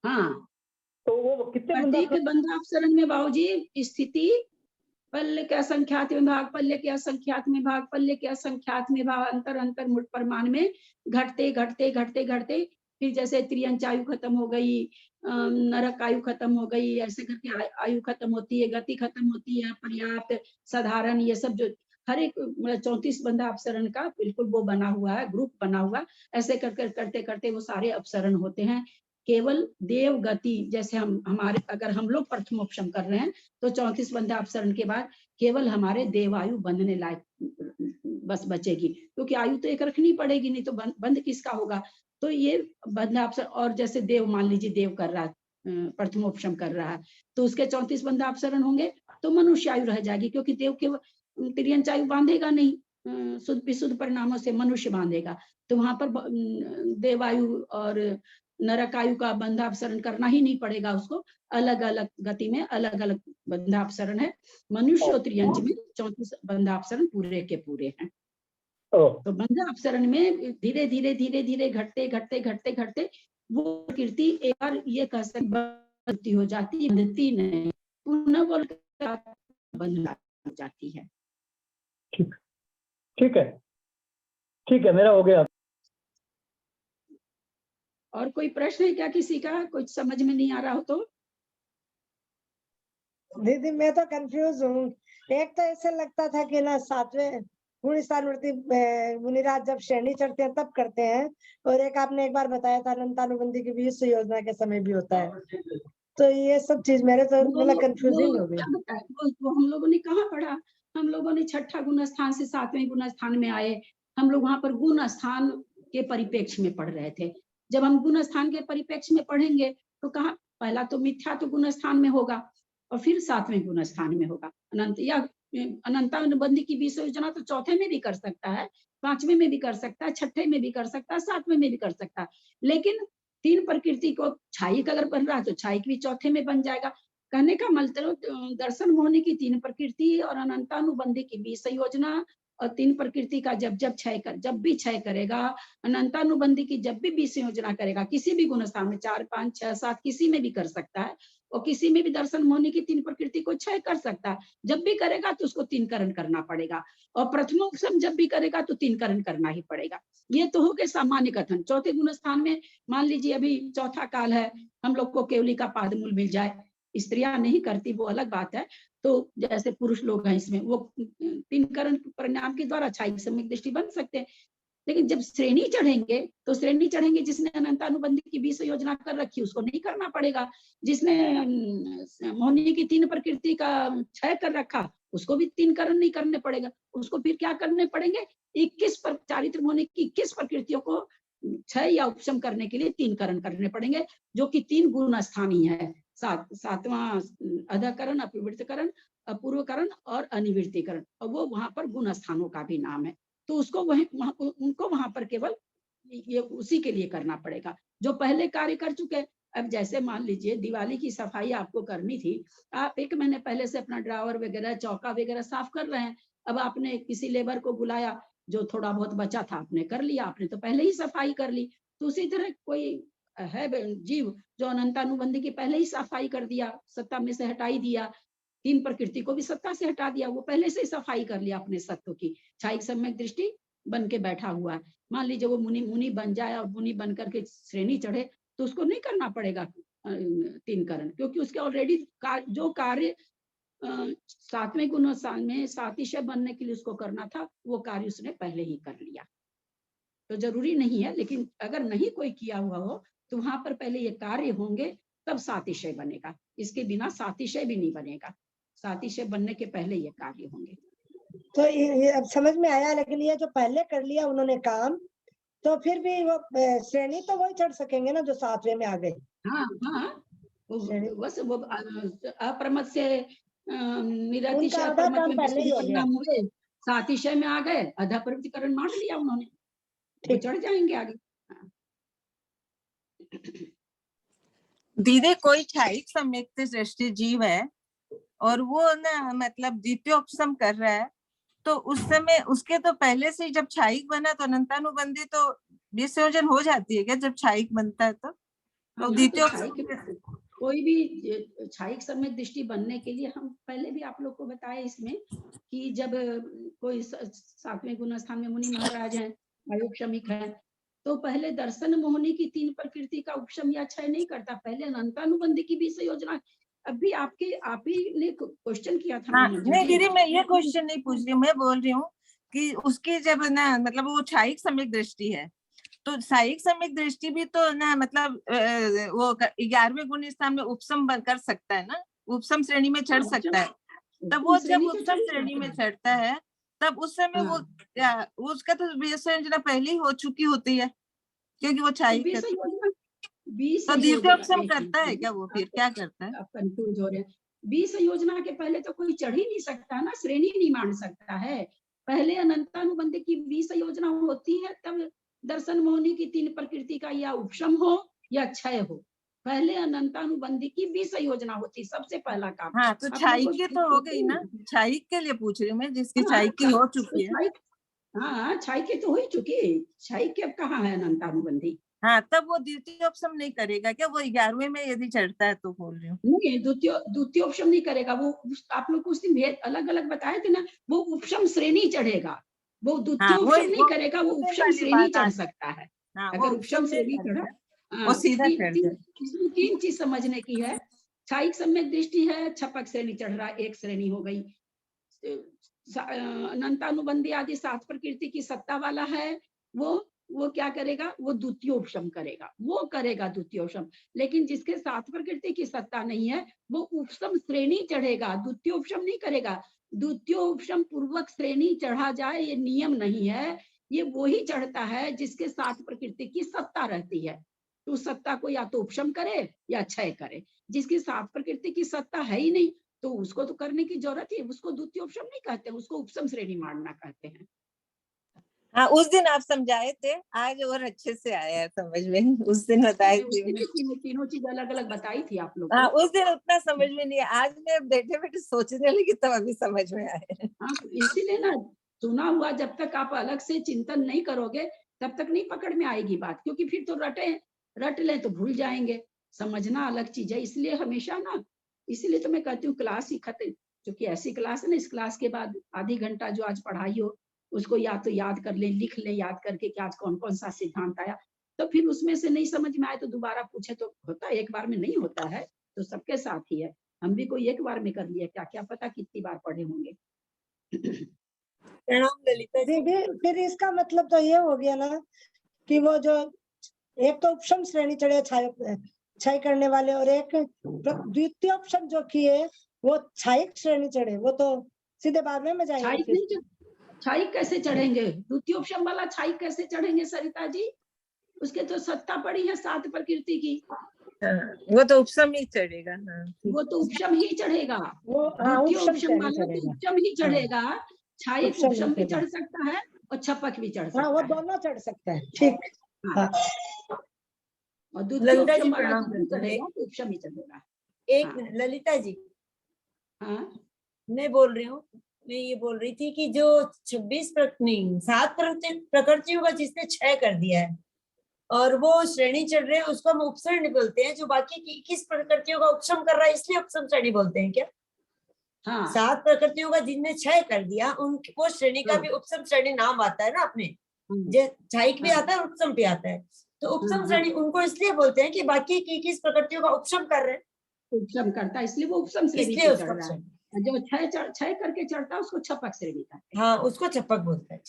हाँ, तो वो कितने बंधा अपसरण में बाबूजी स्थिति पल्ले के असंख्यात में भाग, पल्ले के असंख्यात में भाग, पल्ले के असंख्यात में भाग, अंतर मुठ परमान में घटते घटते घटते घटते फिर जैसे त्रियंच आयु खत्म हो गई, नरक आयु खत्म हो गई, ऐसे करके आयु खत्म होती है, गति खत्म होती है, पर्याप्त, साधारण, ये सब जो हर एक 34 बंधा अपसरण का बिल्कुल वो बना हुआ है, ग्रुप बना हुआ, ऐसे करते करते वो सारे अपसरण होते हैं। केवल देव गति, जैसे हमारे अगर हम लोग प्रथमोपसम कर रहे हैं तो 34 बंधा अपसरण के बाद केवल हमारे देव आयु बंधने लायक बस बचेगी, क्योंकि आयु तो एक रखनी पड़ेगी, नहीं तो बंध किसका होगा। तो ये बंधा अपसरण, और जैसे देव मान लीजिए देव कर रहा है, प्रथमोपसम कर रहा है तो उसके 34 बंधा अपसरण होंगे तो मनुष्य आयु रह जाएगी, क्योंकि देव के त्रियंच आयु बांधेगा नहीं, शुद्ध विशुद्ध परिणामों से मनुष्य बांधेगा, तो वहां पर देवायु और नरकायु का बंधापसरण करना ही नहीं पड़ेगा उसको, अलग अलग गति में अलग अलग बंधापसरण है। मनुष्य और त्रियंच में 34 बंधापसरण पूरे के पूरे हैं। तो बंधापसरण में धीरे धीरे धीरे धीरे घटते घटते घटते घटते वो प्रकृति एक बार ये कह सकती हो जाती है, बंधती नहीं, पुनः वो बंध जाती है। ठीक ठीक है, ठीक है, मेरा हो गया। और कोई प्रश्न है क्या किसी का, कुछ समझ में नहीं आ रहा हो तो? दीदी मैं तो कंफ्यूज हूँ। एक तो ऐसे लगता था कि ना 7वें गुण स्थान वृत्ति मुनिराज जब श्रेणी चढ़ते हैं तब करते हैं, और एक आपने एक बार बताया था अनंतानुबंधी की 20 योजना के समय भी होता है। तो ये सब चीज मेरे तो मतलब कंफ्यूजिंग हो गई। वो हम लोगों ने कहाँ पढ़ा? हम लोगों ने छठा गुण स्थान से 7वें गुण स्थान में आए। हम लोग वहां पर गुण स्थान के परिप्रेक्ष्य में पढ़ रहे थे। जब हम गुण स्थान के परिप्रेक्ष्य में पढ़ेंगे तो कहाँ, पहला तो मिथ्या तो गुण स्थान में होगा और फिर 7वें गुण स्थान में होगा। अनंत या अनंतानुबंधी की 20 योजना तो चौथे में भी कर सकता है, 5वें में भी कर सकता है, छठे में भी कर सकता है, 7वें में भी कर सकता है। लेकिन 3 प्रकृति को छायिक अगर बन रहा है तो छायिक भी चौथे में बन जाएगा। कहने का मतलब दर्शन मोहनी की 3 प्रकृति और अनंतानुबंधी की 20 योजना और 3 प्रकृति का जब भी क्षय करेगा, अनंतानुबंधी की जब भी 20 योजना करेगा, किसी भी गुण स्थान में 4, 5, 6, 7 किसी में भी कर सकता है, और किसी में भी दर्शन मोहनी की 3 प्रकृति को क्षय कर सकता है। जब भी करेगा तो उसको 3 करण करना पड़ेगा, और प्रथमोपसम जब भी करेगा तो 3 करण करना ही पड़ेगा। ये तो हो गए सामान्य कथन। चौथे गुण स्थान में मान लीजिए अभी चौथा काल है, हम लोग को केवली का पादमूल मिल जाए, स्त्रियां नहीं करती वो अलग बात है, तो जैसे पुरुष लोग हैं इसमें वो 3 करण परिणाम के द्वारा छायिक सम्यक दृष्टि बन सकते हैं। लेकिन जब श्रेणी चढ़ेंगे तो श्रेणी चढ़ेंगे, जिसने अनंतानुबंधी की 20 योजना कर रखी उसको नहीं करना पड़ेगा, जिसने मोहिनी की 3 प्रकृति का क्षय कर रखा उसको भी 3 करण नहीं करने पड़ेगा। उसको फिर क्या करने पड़ेंगे? 21 पर चारित्र मोहिनी की 21 प्रकृतियों को क्षय या उपशम करने के लिए 3 करण करने पड़ेंगे, जो कि 3 गुण स्थानीय है। 7वां अधकरण, अप्रवृत्तिकरण, अपूर्वकरण और अनिवृत्तिकरण, और वो वहां पर गुण स्थानों का भी नाम है। तो उसको उनको वहां पर केवल ये उसी के लिए करना पड़ेगा जो पहले कार्य कर चुके। अब जैसे मान लीजिए दिवाली की सफाई आपको करनी थी, आप 1 महीने पहले से अपना ड्रावर वगैरह चौका वगैरह साफ कर रहे हैं। अब आपने किसी लेबर को बुलाया, जो थोड़ा बहुत बचा था आपने कर लिया, आपने तो पहले ही सफाई कर ली। तो उसी तरह कोई है जीव जो अनंतानुबंधी की पहले ही सफाई कर दिया, सत्ता में से हटाई दिया, 3 प्रकृति को भी सत्ता से हटा दिया, वो पहले से ही सफाई कर लिया अपने सत्व की, छायिक सम्यक दृष्टि बन के बैठा हुआ है। मान लीजिए वो मुनि बन जाए और मुनि बन करके श्रेणी चढ़े तो उसको नहीं करना पड़ेगा 3 करण, क्योंकि उसके ऑलरेडी जो कार्य 7वें गुण स्थान में सातिशय बनने के लिए उसको करना था वो कार्य उसने पहले ही कर लिया। तो जरूरी नहीं है, लेकिन अगर नहीं कोई किया हुआ हो तो वहां पर पहले ये कार्य होंगे तब सातिशय बनेगा, इसके बिना सातिशय भी नहीं बनेगा। सातिशय बनने के पहले ये कार्य होंगे। तो ये अब समझ में आया, लेकिन ये जो पहले कर लिया उन्होंने काम, तो फिर भी वो श्रेणी तो वही चढ़ सकेंगे ना जो 7वें में आ गए। हाँ हाँ, बस वो अप्रमत से निरतिशय उनका आधा अप्रमत काम में पहले ही हो गया। परिणाम हुए, सातिशय में आ गए, अधा प्रवृत्तिकरण मान लिया उन्होंने, तो चढ़ जाएंगे आगे। दीदी कोई छायिक सम्यक दृष्टि जीव है और वो ना मतलब द्वितीयोपसम कर रहा है, तो उस समय उसके तो पहले से ही जब छायिक बना तो अनंतानुबंधी तो विसर्जन हो जाती है क्या जब छायिक बनता है? तो द्वितीयोपसम कोई भी छायिक सम्यक दृष्टि बनने के लिए हम पहले भी आप लोग को बताया इसमें कि जब कोई 7वें गुण स्थान में मुनि महाराज हैं, वायुक्षमिक है, तो पहले दर्शन मोहनी की 3 प्रकृति का उपशम या क्षय नहीं करता, पहले अनंतानुबंधी की 20 योजना। अभी आप ही ने क्वेश्चन किया था। नहीं दीदी मैं ये क्वेश्चन नहीं पूछ रही हूँ, मैं बोल रही हूँ कि उसकी जब ना मतलब वो छायिक सम्यक दृष्टि है, तो छायिक सम्यक दृष्टि भी तो ना मतलब वो 11वें गुण स्थान में उपसम कर सकता है ना, उपसम श्रेणी में चढ़ सकता है। तब वो जब उपसम श्रेणी में चढ़ता है तब उस समय वो क्या उसका तो विसर्जन पहले ही हो चुकी होती है, क्योंकि वो छायिक है। तो द्वितीयोपसम करता है क्या वो, फिर क्या करता है? आप कंफ्यूज हो रहे हैं। 20 योजना के पहले तो कोई चढ़ ही नहीं सकता ना, श्रेणी नहीं मान सकता है। पहले अनंतानुबंधी की 20 योजना होती है, तब दर्शन मोहनी की 3 प्रकृति का या उपशम हो या क्षय हो, पहले अनंतानुबंधी की भी संयोजना होती, सबसे पहला काम। हाँ, तो आप लोग छाई को की तो हो गई ना, छाई के लिए पूछ रही हूँ मैं, जिसकी हाँ, छाई की हो चुकी है। हाँ, छाई की तो हो ही चुकी, छाई के अब कहाँ है अनंतानुबंधी। हाँ, तब वो द्वितीय उपसम नहीं करेगा क्या? वो 11वें में यदि चढ़ता है तो बोल रही हूँ। नहीं, द्वितीय उपशम नहीं करेगा वो। आप लोग को उस दिन भेद अलग अलग बताए थे ना, वो उपशम श्रेणी चढ़ेगा, वो द्वितीय हाँ, उपशम वही नहीं करेगा, वो वही उपशम वाली श्रेणी बात चढ़ आ- सकता है। हाँ, वो अगर उपसम उपशम नहीं श्रेणी चढ़ा, चढ़ता, वो सीधा चढ़ जाए। इसमें 3 चीज समझने की है। छाई सम्यक दृष्टि है, छपक श्रेणी चढ़ रहा, एक श्रेणी हो गई। अनंतानुबंधी आदि 7 प्रकृति की सत्ता वाला है, वो क्या करेगा, वो द्वितीय उपशम करेगा, वो करेगा द्वितीय उपशम। लेकिन जिसके 7 प्रकृति की सत्ता नहीं है, वो उपशम श्रेणी चढ़ेगा, द्वितीय उपशम नहीं करेगा। द्वितीय उपशम पूर्वक श्रेणी चढ़ा जाए ये नियम नहीं है, ये वही चढ़ता है जिसके 7 प्रकृति की सत्ता रहती है। तो उस सत्ता को या तो उपशम करे या क्षय करे। जिसकी 7 प्रकृति की सत्ता है ही नहीं, तो उसको तो करने की जरूरत है, उसको द्वितीय उपशम नहीं कहते, उसको उपशम श्रेणी मानना कहते हैं। हाँ, उस दिन आप समझाए थे, आज और अच्छे से आया है समझ में। उस दिन बताए थे। तीनों चीज अलग अलग बताई थी आप लोग हाँ, को। उस दिन उतना समझ में नहीं, आज मैं बैठे बैठे सोचने लगी तब अभी समझ में आया। हाँ, इसीलिए ना, सुना हुआ जब तक आप अलग से चिंतन नहीं करोगे तब तक नहीं पकड़ में आएगी बात, क्योंकि फिर तो रट ले तो भूल जाएंगे। समझना अलग चीज है, इसलिए हमेशा ना, इसीलिए तो मैं कहती हूँ क्लास ही खत्म, क्योंकि ऐसी क्लास है ना, इस क्लास के बाद आधी घंटा जो आज पढ़ाई हो उसको या तो याद कर ले, लिख ले याद करके कि आज कौन कौन सा सिद्धांत आया। तो फिर उसमें से नहीं समझ में आए तो दोबारा पूछे तो होता है, एक बार में नहीं होता है, तो सबके साथ ही है। हम भी कोई एक बार में कर लिया, क्या पता कितनी बार पढ़े होंगे। प्रणाम ललिता जी। दीदी, फिर इसका मतलब तो ये हो गया ना कि वो जो एक तो उपशम श्रेणी चढ़े क्षय करने वाले, और एक द्वितीय उपशम जो किए वो क्षयिक श्रेणी चढ़े, वो तो सीधे 12वें में जाएंगे। क्षयिक नहीं, क्षयिक कैसे चढ़ेंगे? द्वितीय उपशम वाला क्षयिक कैसे चढ़ेंगे सरिता जी? उसके तो सत्ता पड़ी है 7 प्रकृति की। वो तो उपशम ही चढ़ेगा। हाँ, वो तो उपशम ही चढ़ेगा, वो द्वितीय उपशम उपशम श्रेणी वाला तो चढ़ेगा। उपशम ही चढ़ेगा। क्षयिक उपशम उपशम भी चढ़ेगा। चढ़ सकता है और छपक भी चढ़ हाँ, सकता वो है। दोनों चढ़ सकता है, ठीक। हाँ। और द्वितीय ललिता जी उपशम वाला प्रणाम जो करते हैं। चढ़ेगा तो उपशम ही चढ़ेगा। एक हाँ। मिनट ललिता जी, हाँ, मैं बोल रही हूँ, मैं ये बोल रही थी कि जो 7 प्रकृतियों का जिसने क्षय कर दिया है और वो श्रेणी चढ़ रहे हैं, उसको हम उपश्रेणी बोलते हैं। जो बाकी की 21 प्रकृतियों का उपशम कर रहा है, इसलिए उपशम श्रेणी बोलते हैं क्या? हाँ, 7 प्रकृतियों का जिनने क्षय कर दिया, वो श्रेणी का हाँ। भी उपशम श्रेणी नाम आता है ना अपने, हम्म, क्षयिक भी हाँ। आता है, उपशम भी आता है। तो उपशम हाँ, श्रेणी उनको इसलिए बोलते हैं कि बाकी की 21 प्रकृतियों का उपशम कर रहे हैं, उपशम करता है, इसलिए वो उपशम श्रेणी इसलिए पे उसको चढ़ रहा है। और जो क्षय करके चढ़ता है उसको छपक श्रेणी कहते हैं। हाँ, उसको छपक बोलता है।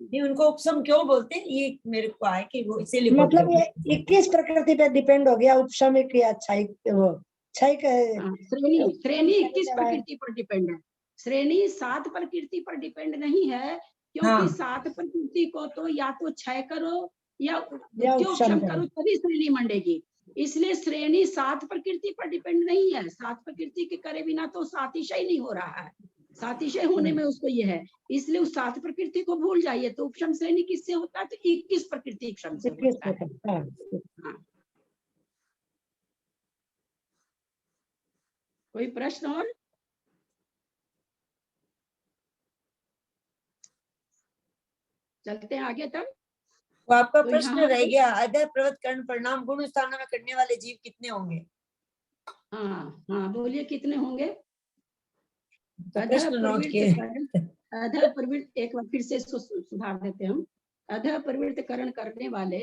नहीं, उनको उपशम क्यों बोलते हैं ये मेरे को आए कि वो इसीलिए बोलते मतलब हैं। ये 21 प्रकृति पे डिपेंड हो गया, उपशमिक या क्षयिक, वो क्षयिक श्रेणी 21 चढ़ा है। प्रकृति पर डिपेंड है, श्रेणी 7 प्रकृति पर डिपेंड नहीं है, क्योंकि हाँ। 7 प्रकृति को तो या तो क्षय करो या द्वितीय उपशम उपशम करो। करो तभी श्रेणी मंडेगी। इसलिए श्रेणी 7 प्रकृति पर डिपेंड नहीं है, 7 प्रकृति के करे बिना तो सातिशय नहीं हो रहा है, सातिशय होने में उसको ये है, इसलिए उस 7 प्रकृति को भूल जाइए। तो उपशम श्रेणी किससे होता है? तो 21 प्रकृति उपशम से होता है। हाँ। कोई प्रश्न और? चलते हैं आगे तक। तो आपका तो प्रश्न यहाँ रह पे- गया, अदय प्रवृत्त कर्ण परिणाम गुण स्थानों में करने वाले जीव कितने होंगे? हाँ हाँ, बोलिए कितने होंगे? तो प्रश्न नोट किए। अधः प्रवृत्त, एक बार फिर से इसको सुधार देते हम। अधः प्रवृत्तकरण करने वाले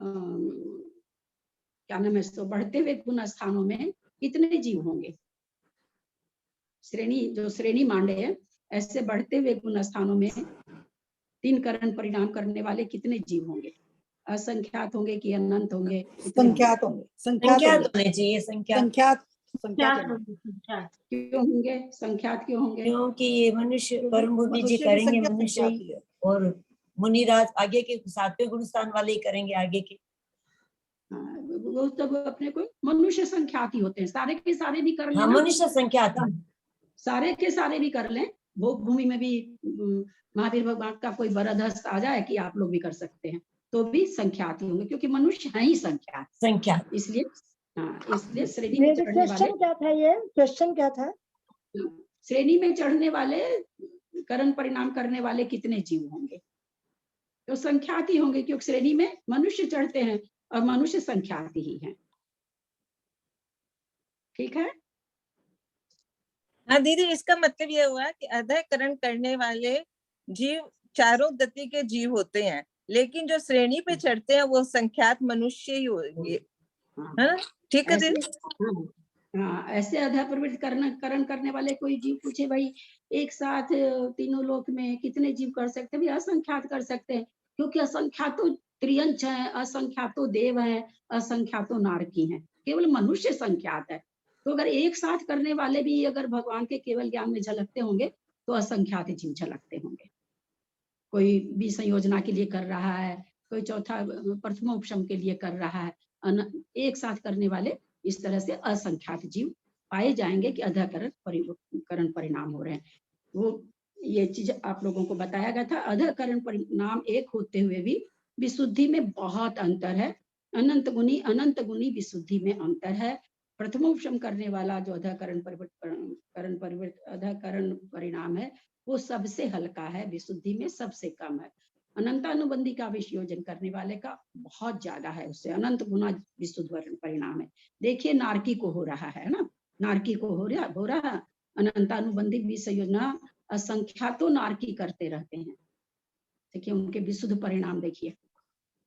क्या नाम है, तो बढ़ते हुए गुण स्थानों में कितने जीव होंगे? श्रेणी मांडे है, ऐसे बढ़ते हुए गुण स्थानों में 3 करण परिणाम करने वाले कितने जीव होंगे? असंख्यात होंगे कि अनंत होंगे? संख्यात होंगे, संख्यात होने चाहिए, संख्यात क्यों होंगे? संख्यात क्यों होंगे? क्योंकि ये मनुष्य परम बुद्धि जी मनुष्य की करेंगे, संख्या मनुष्य संख्यात ही, ही है। और मुनिराज आगे के 7वें गुण स्थान वाले ही करेंगे आगे के। वो तब अपने को मनुष्य संख्यात ही होते हैं, सारे के सारे भी कर हाँ, लेना, मनुष्य संख्यात है। सारे के सारे भी कर लें। भोग भूमि में भी महावीर भगवान का कोई वरद हस्त आ जाए कि आप लोग भी कर सकते हैं, तो भी संख्यात ही होंगे, क्योंकि मनुष्य है ही संख्यात। संख्या इसलिए इसलिए श्रेणी में चढ़ने वाले, क्वेश्चन क्या था, ये क्वेश्चन क्या था? श्रेणी में चढ़ने वाले करण परिणाम करने वाले कितने जीव होंगे? तो संख्यात ही होंगे, क्योंकि श्रेणी में मनुष्य चढ़ते हैं और मनुष्य संख्यात ही हैं। ठीक है। हाँ दीदी, इसका मतलब ये हुआ कि अधःकरण करने वाले जीव चारों गति के जीव होते हैं, लेकिन जो श्रेणी पे चढ़ते हैं वो संख्यात मनुष्य ही होंगे, है ना? ठीक है दीदी। हाँ, ऐसे अधःप्रवृत्त करण करने वाले कोई जीव पूछे भाई एक साथ तीनों लोक में कितने जीव कर सकते हैं? असंख्यात कर सकते हैं, क्योंकि असंख्यातो त्रियंच है, असंख्यातो देव है, असंख्यातो नारकी है, केवल मनुष्य संख्यात है। तो अगर एक साथ करने वाले भी अगर भगवान के केवल ज्ञान में झलकते होंगे तो असंख्यात जीव झलकते होंगे। कोई भी संयोजना के लिए कर रहा है, कोई चौथा प्रथमोपशम के लिए कर रहा है, एक साथ करने वाले इस तरह से असंख्यात जीव पाए जाएंगे कि अधःकरण परिणाम हो रहे हैं। वो ये चीज आप लोगों को बताया गया था। अधःकरण परिणाम एक होते हुए भी विशुद्धि में बहुत अंतर है। अनंत गुनी विशुद्धि में अंतर है। प्रथमोपशम करने वाला जो अधःकरण परिणाम है वो सबसे हल्का है, विशुद्धि में सबसे कम है। अनंतानुबंधी का विषयोजन करने वाले का बहुत ज्यादा है, उससे अनंत गुना विशुद्ध परिणाम है। देखिए नारकी को हो रहा है ना, नारकी को हो रहा अनंतानुबंधी विषयोजना असंख्यातो नारकी करते रहते हैं। देखिए उनके विशुद्ध परिणाम देखिए,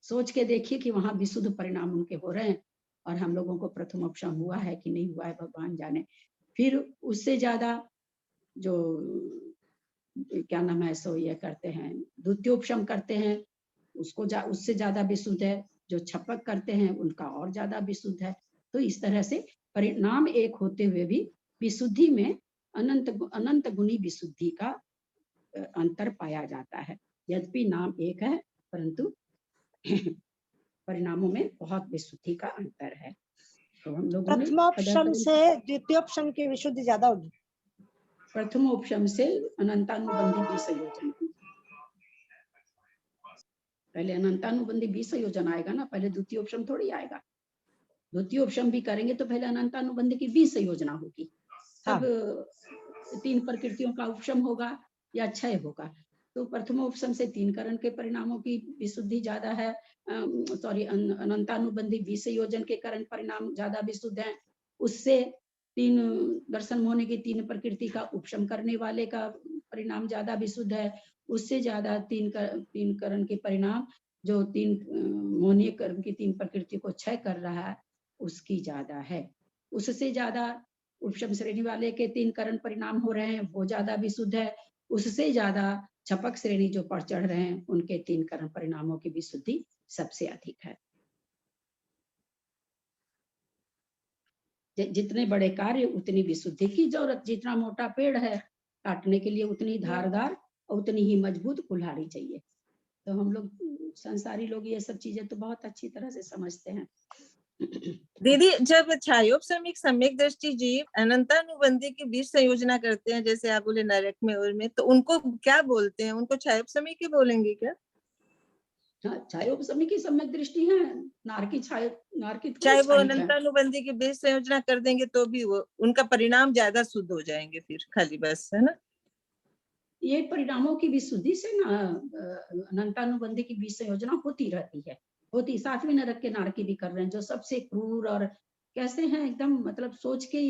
सोच के देखिए कि वहां विशुद्ध परिणाम उनके हो रहे हैं और हम लोगों को प्रथमोपशम हुआ है कि नहीं हुआ है भगवान जाने। फिर उससे ज्यादा जो क्या नाम है सो ये करते हैं द्वितीयोपशम करते हैं, उसको उससे ज्यादा विशुद्ध है। जो छपक करते हैं उनका और ज्यादा विशुद्ध है। तो इस तरह से परिणाम एक होते हुए भी विशुद्धि में अनंत गुणी विशुद्धि का अंतर पाया जाता है। यद्यपि नाम एक है परंतु परिणामों में बहुत विशुद्धि का अंतर है। तो हम लोगों ने प्रथमोपशम से द्वितीयोपशम की विशुद्धि ज्यादा होगी। प्रथमोपशम से अनंतानुबंधी विसंयोजन, पहले अनंतानुबंधी विसंयोजन आएगा ना, पहले द्वितीयोपशम थोड़ी आएगा। द्वितीयोपशम भी करेंगे तो पहले अनंतानुबंधी की विसंयोजना होगी, तब तीन प्रकृतियों का उपशम होगा या क्षय होगा। तो प्रथमोपशम से तीन करण के परिणामों की विशुद्धि ज्यादा है, अनंतानुबंधी विसंयोजन के करण परिणाम ज्यादा विशुद्ध है। उससे तीन दर्शन होने की तीन प्रकृति का उपशम करने वाले का परिणाम ज्यादा विशुद्ध है। उससे ज्यादा तीन करण के परिणाम जो तीन मोहनीय करण की तीन प्रकृति को क्षय कर रहा है उसकी ज्यादा है। उससे ज्यादा उपशम श्रेणी वाले के तीन करण परिणाम हो रहे हैं वो ज्यादा विशुद्ध है। उससे ज्यादा छपक श्रेणी जो पर चढ़ रहे हैं उनके तीन करण परिणामों की विशुद्धि सबसे अधिक है। जितने बड़े कार्य उतनी विशुद्धि की जरूरत, जितना मोटा पेड़ है काटने के लिए उतनी धारदार और उतनी ही मजबूत कुल्हाड़ी चाहिए। तो हम लोग संसारी लोग ये सब चीजें तो बहुत अच्छी तरह से समझते हैं। दीदी जब छायोपशमिक सम्यक दृष्टि जीव अनंतानुबंधी की बीच संयोजना करते हैं, जैसे आप बोले नरक में और में, तो उनको क्या बोलते हैं? उनको छायोपशमिक ही बोलेंगे क्या? छायोपशमी की सम्यक दृष्टि है, नारकी नारकी चाहे वो अनंतानुबंधी की बीच संयोजना कर देंगे तो भी वो उनका परिणाम ज्यादा शुद्ध हो जाएंगे फिर खाली बस, है ना? ये परिणामों की विशुद्धि से ना अनंतानुबंधी की बीच संयोजना होती रहती है, होती। सातवें नरक के नारकी भी कर रहे हैं जो सबसे क्रूर और कैसे हैं एकदम, मतलब सोच के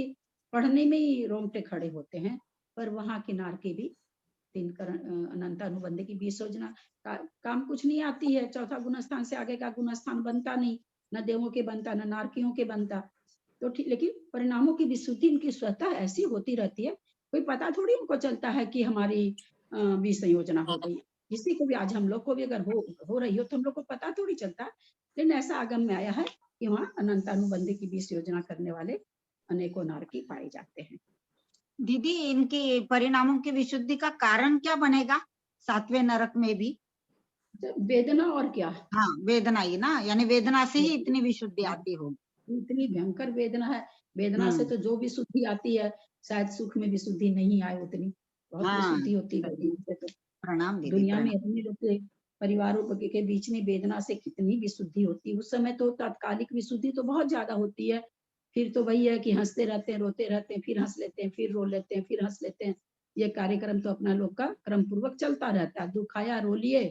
पढ़ने में ही रोंगटे खड़े होते हैं। पर वहां के नारकी भी तीन अनंतानुबंधी की बीच संयोजना काम कुछ नहीं आती है। चौथा गुणस्थान से आगे का गुणस्थान बनता नहीं, न देवों के बनता न नारकियों के बनता। तो ठीक, लेकिन परिणामों की विशुद्धि इनकी स्वतः ऐसी होती रहती है, कोई पता थोड़ी उनको चलता है कि हमारी बीच संयोजना हो गई। किसी को भी, आज हम लोग को भी अगर हो रही हो तो हम लोग को पता थोड़ी चलता, लेकिन ऐसा आगम में आया है कि वहाँ अनंतानुबंधी की बीच योजना करने वाले अनेकों नारकी पाए जाते हैं। दीदी इनकी परिणामों की विशुद्धि का कारण क्या बनेगा सातवें नरक में भी? वेदना और क्या? हाँ वेदना ही ना, यानी वेदना से ही इतनी विशुद्धि आती होगी। इतनी भयंकर वेदना है, वेदना से तो जो विशुद्धि आती है शायद सुख में विशुद्धि नहीं आए उतनी, बहुत विशुद्धि होती है वेदना से। तो प्रणाम दीदी, दुनिया में अपने लोग परिवारों के बीच में वेदना से कितनी विशुद्धि होती है। उस समय तो तात्कालिक विशुद्धि तो बहुत ज्यादा होती है, फिर तो वही है कि हंसते रहते हैं, रोते रहते हैं, फिर हंस लेते हैं, फिर रो लेते हैं, फिर हंस लेते हैं। ये कार्यक्रम तो अपना लोग का क्रम पूर्वक चलता रहता है। दुख आया रो लिए,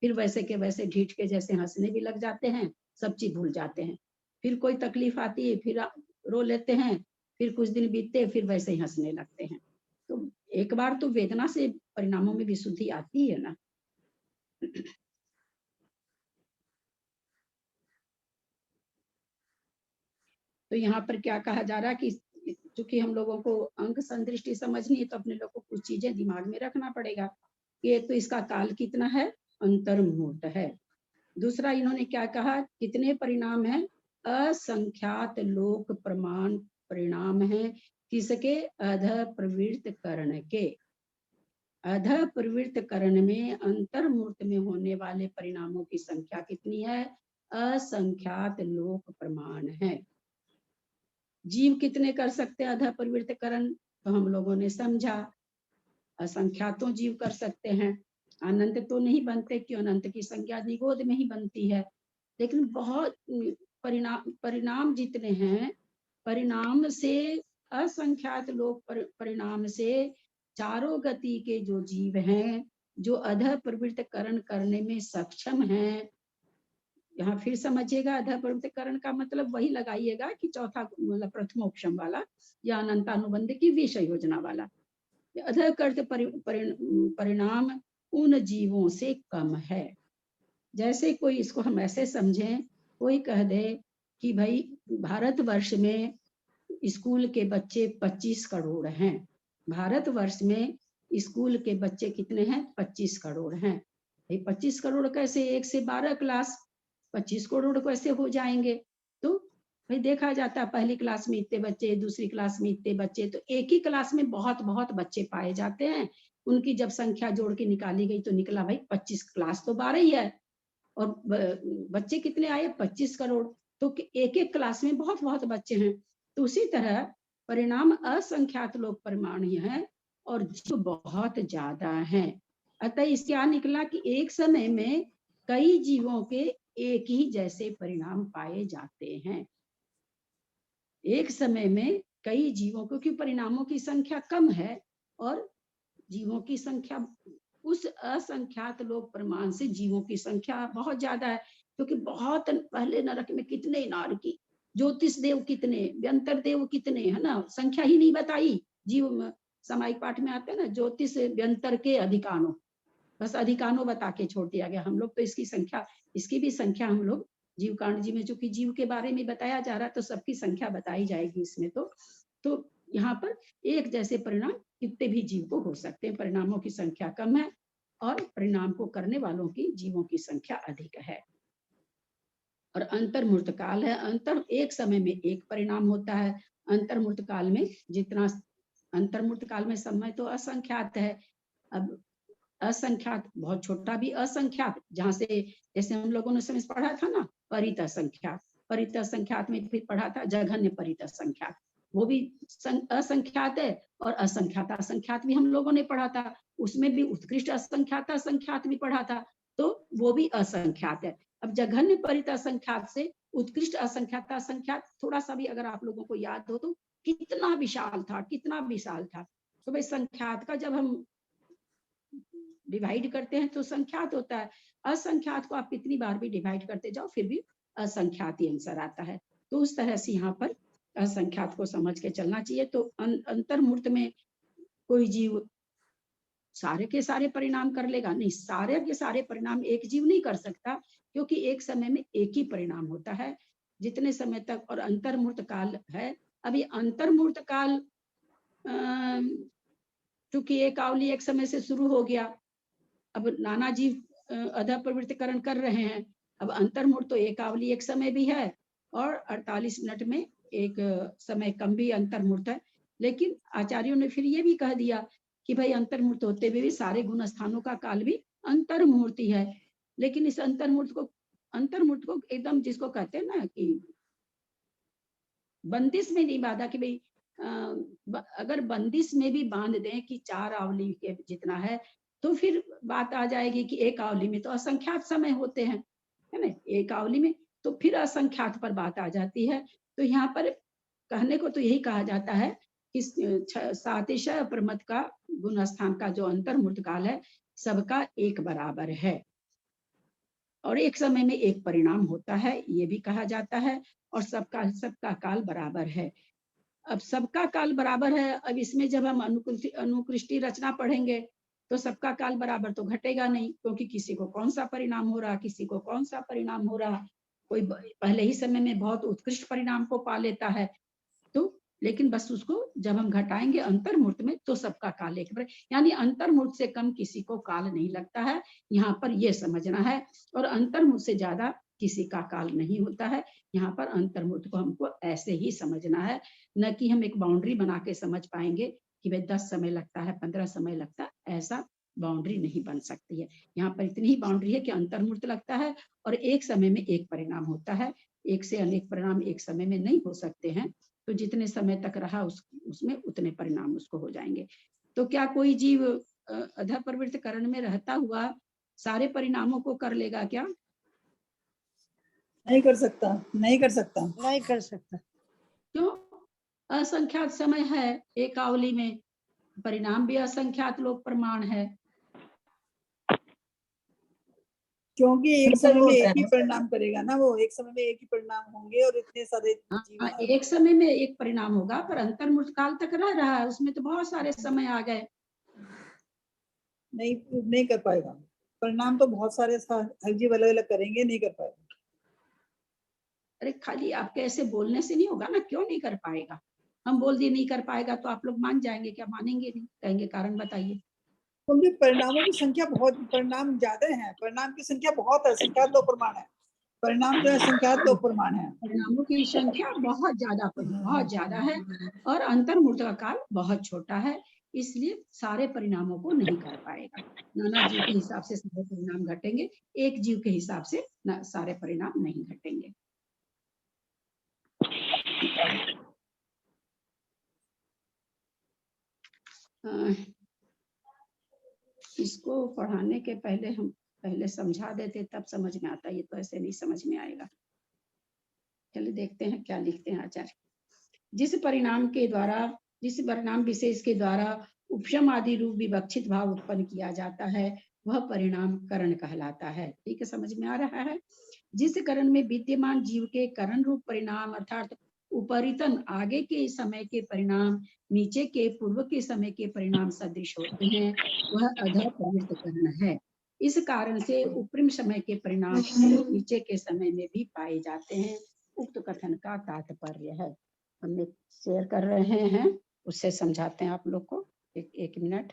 फिर वैसे के वैसे ढीठ के जैसे हंसने भी लग जाते हैं, सब चीज भूल जाते हैं। फिर कोई तकलीफ आती है, फिर रो लेते हैं, फिर कुछ दिन बीतते, फिर वैसे ही हंसने लगते हैं। तो एक बार तो वेदना से परिणामों में विशुद्धि आती है ना। तो यहाँ पर क्या कहा जा रहा है कि चूंकि हम लोगों को अंक संदृष्टि समझनी है, तो अपने लोगों को कुछ चीजें दिमाग में रखना पड़ेगा कि एक तो इसका काल कितना है, अंतर्मुहूर्त है। दूसरा इन्होंने क्या कहा, कितने परिणाम है, असंख्यात लोक प्रमाण परिणाम है। किसके, अध प्रवृत्त करण के। अध प्रवृत्त करण में अंतर्मुहूर्त में होने वाले परिणामों की संख्या कितनी है, असंख्यात लोक प्रमाण है। जीव कितने कर सकते हैं अध प्रवृत्त करण, तो हम लोगों ने समझा असंख्यातों जीव कर सकते हैं। अनंत तो नहीं बनते, क्यों, अनंत की संख्या निगोद में ही बनती है। लेकिन बहुत परिणाम जितने हैं, परिणाम से असंख्यात लोग परिणाम से चारों गति के जो जीव हैं, जो अध प्रवृत्त करण करने में सक्षम हैं। यहाँ फिर समझिएगा, अध प्रवृत्तिकरण का मतलब वही लगाइएगा कि चौथा मतलब प्रथमोपशम वाला या अनंतानुबंध की विषय योजना वाला। अधकृत परिणाम उन जीवों से कम है। जैसे कोई, इसको हम ऐसे समझें, कोई कह दे कि भाई भारतवर्ष में स्कूल के बच्चे 25 करोड़ हैं। भारतवर्ष में स्कूल के बच्चे कितने हैं, 25 करोड़ हैं। भाई 25 करोड़ कैसे, 1 से 12 क्लास 25 करोड़ कैसे हो जाएंगे। तो भाई देखा जाता है पहली क्लास में इतने बच्चे, दूसरी क्लास में इतने बच्चे, तो एक ही क्लास में बहुत बहुत बच्चे पाए जाते हैं। उनकी जब संख्या जोड़ के निकाली गई तो निकला भाई 25, क्लास तो 12 ही है और बच्चे कितने आए, 25 करोड़। तो एक एक क्लास में बहुत बहुत बच्चे हैं। तो उसी तरह परिणाम असंख्यात लोग परिमाण है और जीव बहुत ज्यादा हैं। अतः इससे क्या निकला कि एक समय में कई जीवों के एक ही जैसे परिणाम पाए जाते हैं। एक समय में कई जीवों, क्योंकि परिणामों की संख्या कम है और जीवों की संख्या उस असंख्यात लोक प्रमाण से जीवों की संख्या बहुत ज्यादा है। क्योंकि बहुत पहले नरक में कितने नारकी, ज्योतिष देव कितने, व्यंतर देव कितने, है ना, संख्या ही नहीं बताई। जीव सामायिक पाठ में आते हैं ना, ज्योतिष व्यंतर के अधिकानों, बस अधिकानों बता के छोड़ दिया गया। हम लोग तो इसकी संख्या, इसकी भी संख्या हम लोग जीव कांड जी में, चूंकि जीव के बारे में बताया जा रहा है तो सबकी संख्या बताई जाएगी इसमें। तो यहाँ पर एक जैसे परिणाम कितने भी जीव को हो सकते हैं। परिणामों की संख्या कम है और परिणाम को करने वालों की, जीवों की संख्या अधिक है। और अंतर्मुहूर्त काल है, अंतर एक समय में एक परिणाम होता है। अंतर्मुहूर्त काल में जितना, अंतर्मुहूर्त काल में समय तो असंख्यात है। अब असंख्यात, बहुत छोटा भी असंख्यात, जहां से जैसे हम लोगों ने समझ पढ़ा था ना, परित असंख्यात, परित असंख्यात में फिर पढ़ा था जघन्य परित असंख्यात, वो भी असंख्यात है। और असंख्यात असंख्यात भी हम लोगों ने पढ़ा था, उसमें भी उत्कृष्ट असंख्यात असंख्यात भी पढ़ा था, तो वो भी असंख्यात है। अब जघन्य परित असंख्यात से उत्कृष्ट असंख्यात असंख्यात थोड़ा सा भी अगर आप लोगों को याद हो तो कितना विशाल था, कितना विशाल था। तो भाई संख्यात का जब हम डिवाइड करते हैं तो संख्यात होता है। असंख्यात को आप कितनी बार भी डिवाइड करते जाओ फिर भी असंख्यात ही आंसर आता है। तो उस तरह से यहाँ पर असंख्यात को समझ के चलना चाहिए। तो अंतर्मुहूर्त में कोई जीव सारे के सारे परिणाम कर लेगा नहीं, सारे के सारे परिणाम एक जीव नहीं कर सकता, क्योंकि एक समय में एक ही परिणाम होता है जितने समय तक। और अंतर्मुहूर्त काल है। अभी अंतर्मुहूर्त काल चूंकि एक आवली एक समय से शुरू हो गया, अब नाना जीव अध प्रवृत्तिकरण कर रहे हैं। अब अंतर्मुहूर्त तो एक आवली एक समय भी है और 48 मिनट में एक समय कम भी अंतर्मुहूर्त है। लेकिन आचार्यों ने फिर ये भी कह दिया कि भाई अंतर्मुहूर्त होते हुए भी सारे गुण स्थानों का काल भी अंतर्मुहूर्त ही है। लेकिन इस अंतर्मुहूर्त को एकदम जिसको कहते हैं ना कि बंदिश में नहीं बांधा कि भाई अगर बंदिश में भी बांध दें कि 4 आवली के जितना है तो फिर बात आ जाएगी कि एक आवली में तो असंख्यात समय होते हैं, है ना, एक आवली में, तो फिर असंख्यात पर बात आ जाती है। तो यहाँ पर कहने को तो यही कहा जाता है कि सातिशय प्रमथ का गुण स्थान का जो अंतर्मूर्त काल है सबका एक बराबर है और एक समय में एक परिणाम होता है, ये भी कहा जाता है। और सबका काल बराबर है। अब सबका काल बराबर है, अब इसमें जब हम अनुकृष्टि रचना पढ़ेंगे तो सबका काल बराबर तो घटेगा नहीं, क्योंकि किसी को कौन सा परिणाम हो रहा, किसी को कौन सा परिणाम हो रहा। कोई पहले ही समय में बहुत उत्कृष्ट परिणाम को पा लेता है, तो लेकिन बस उसको जब हम घटाएंगे अंतर्मूर्त में तो सबका काल एक बराबर, यानी अंतर्मूर्त से कम किसी को काल नहीं लगता है, यहाँ पर ये समझना है। और अंतर्मूर्त से ज्यादा किसी का काल नहीं होता है। यहाँ पर अंतर्मूर्त को हमको ऐसे ही समझना है, न कि हम एक बाउंड्री बना के समझ पाएंगे कि भाई 10 समय लगता है, 15 समय लगता है, ऐसा बाउंड्री नहीं बन सकती है। यहाँ पर इतनी ही बाउंड्री है कि अंतर्मूर्त लगता है और एक समय में एक परिणाम होता है, एक से अनेक परिणाम एक समय में नहीं हो सकते हैं। तो जितने समय तक रहा उसमें उतने परिणाम उसको हो जाएंगे। तो क्या कोई जीव अधः प्रवृत्त करण में रहता हुआ सारे परिणामों को कर लेगा क्या? नहीं कर सकता, नहीं कर सकता, नहीं कर सकता। क्यों? असंख्यात समय है एक आवली में, परिणाम भी असंख्यात लोक प्रमाण है। क्योंकि एक बिल्कुल समय में होता एक है। ही परिणाम करेगा ना, वो एक समय में एक ही परिणाम होंगे और इतने सारे जीव हाँ, एक समय में एक परिणाम होगा, पर अंतर्मूर्त काल तक रह रहा है, उसमें तो बहुत सारे समय आ गए। नहीं कर पाएगा। परिणाम तो बहुत सारे हर जीव अलग अलग करेंगे, नहीं कर पाएगा। अरे खाली आपके ऐसे बोलने से नहीं होगा ना, क्यों नहीं कर पाएगा? हम बोल दिए नहीं कर पाएगा तो आप लोग मान जाएंगे क्या? मानेंगे नहीं, कहेंगे कारण बताइए। क्योंकि परिणामों की संख्या बहुत, परिणाम ज्यादा है, परिणाम की संख्या बहुत है, संख्या दो प्रमाण है, परिणाम जो है संख्या दो प्रमाण है। परिणामों की संख्या बहुत ज्यादा है और अंतर्मूर्त का काल बहुत छोटा है, इसलिए सारे परिणामों को नहीं कर पाएगा। नाना जीव के हिसाब से सारे परिणाम घटेंगे, एक जीव के हिसाब से सारे परिणाम नहीं घटेंगे। इसको पढ़ाने के पहले हम पहले समझा देते तब समझ में आता, ये तो ऐसे नहीं समझ में आएगा। चलिए देखते हैं क्या लिखते हैं आचार्य। जिस परिणाम विशेष के द्वारा उपशम आदि रूप विवक्षित भाव उत्पन्न किया जाता है वह परिणाम करण कहलाता है। ठीक है, समझ में आ रहा है? जिस करण में विद्यमान जीव के करण रूप परिणाम अर्थात उपरितन आगे के समय के परिणाम नीचे के पूर्व के समय के परिणाम सदृश होते हैं वह अधः प्रवृत्त करण है। इस कारण से उपरिम समय के परिणाम नीचे के समय में भी पाए जाते हैं। उक्त कथन का तात्पर्य है। हमने शेयर कर रहे हैं, उससे समझाते हैं आप लोग को। एक मिनट।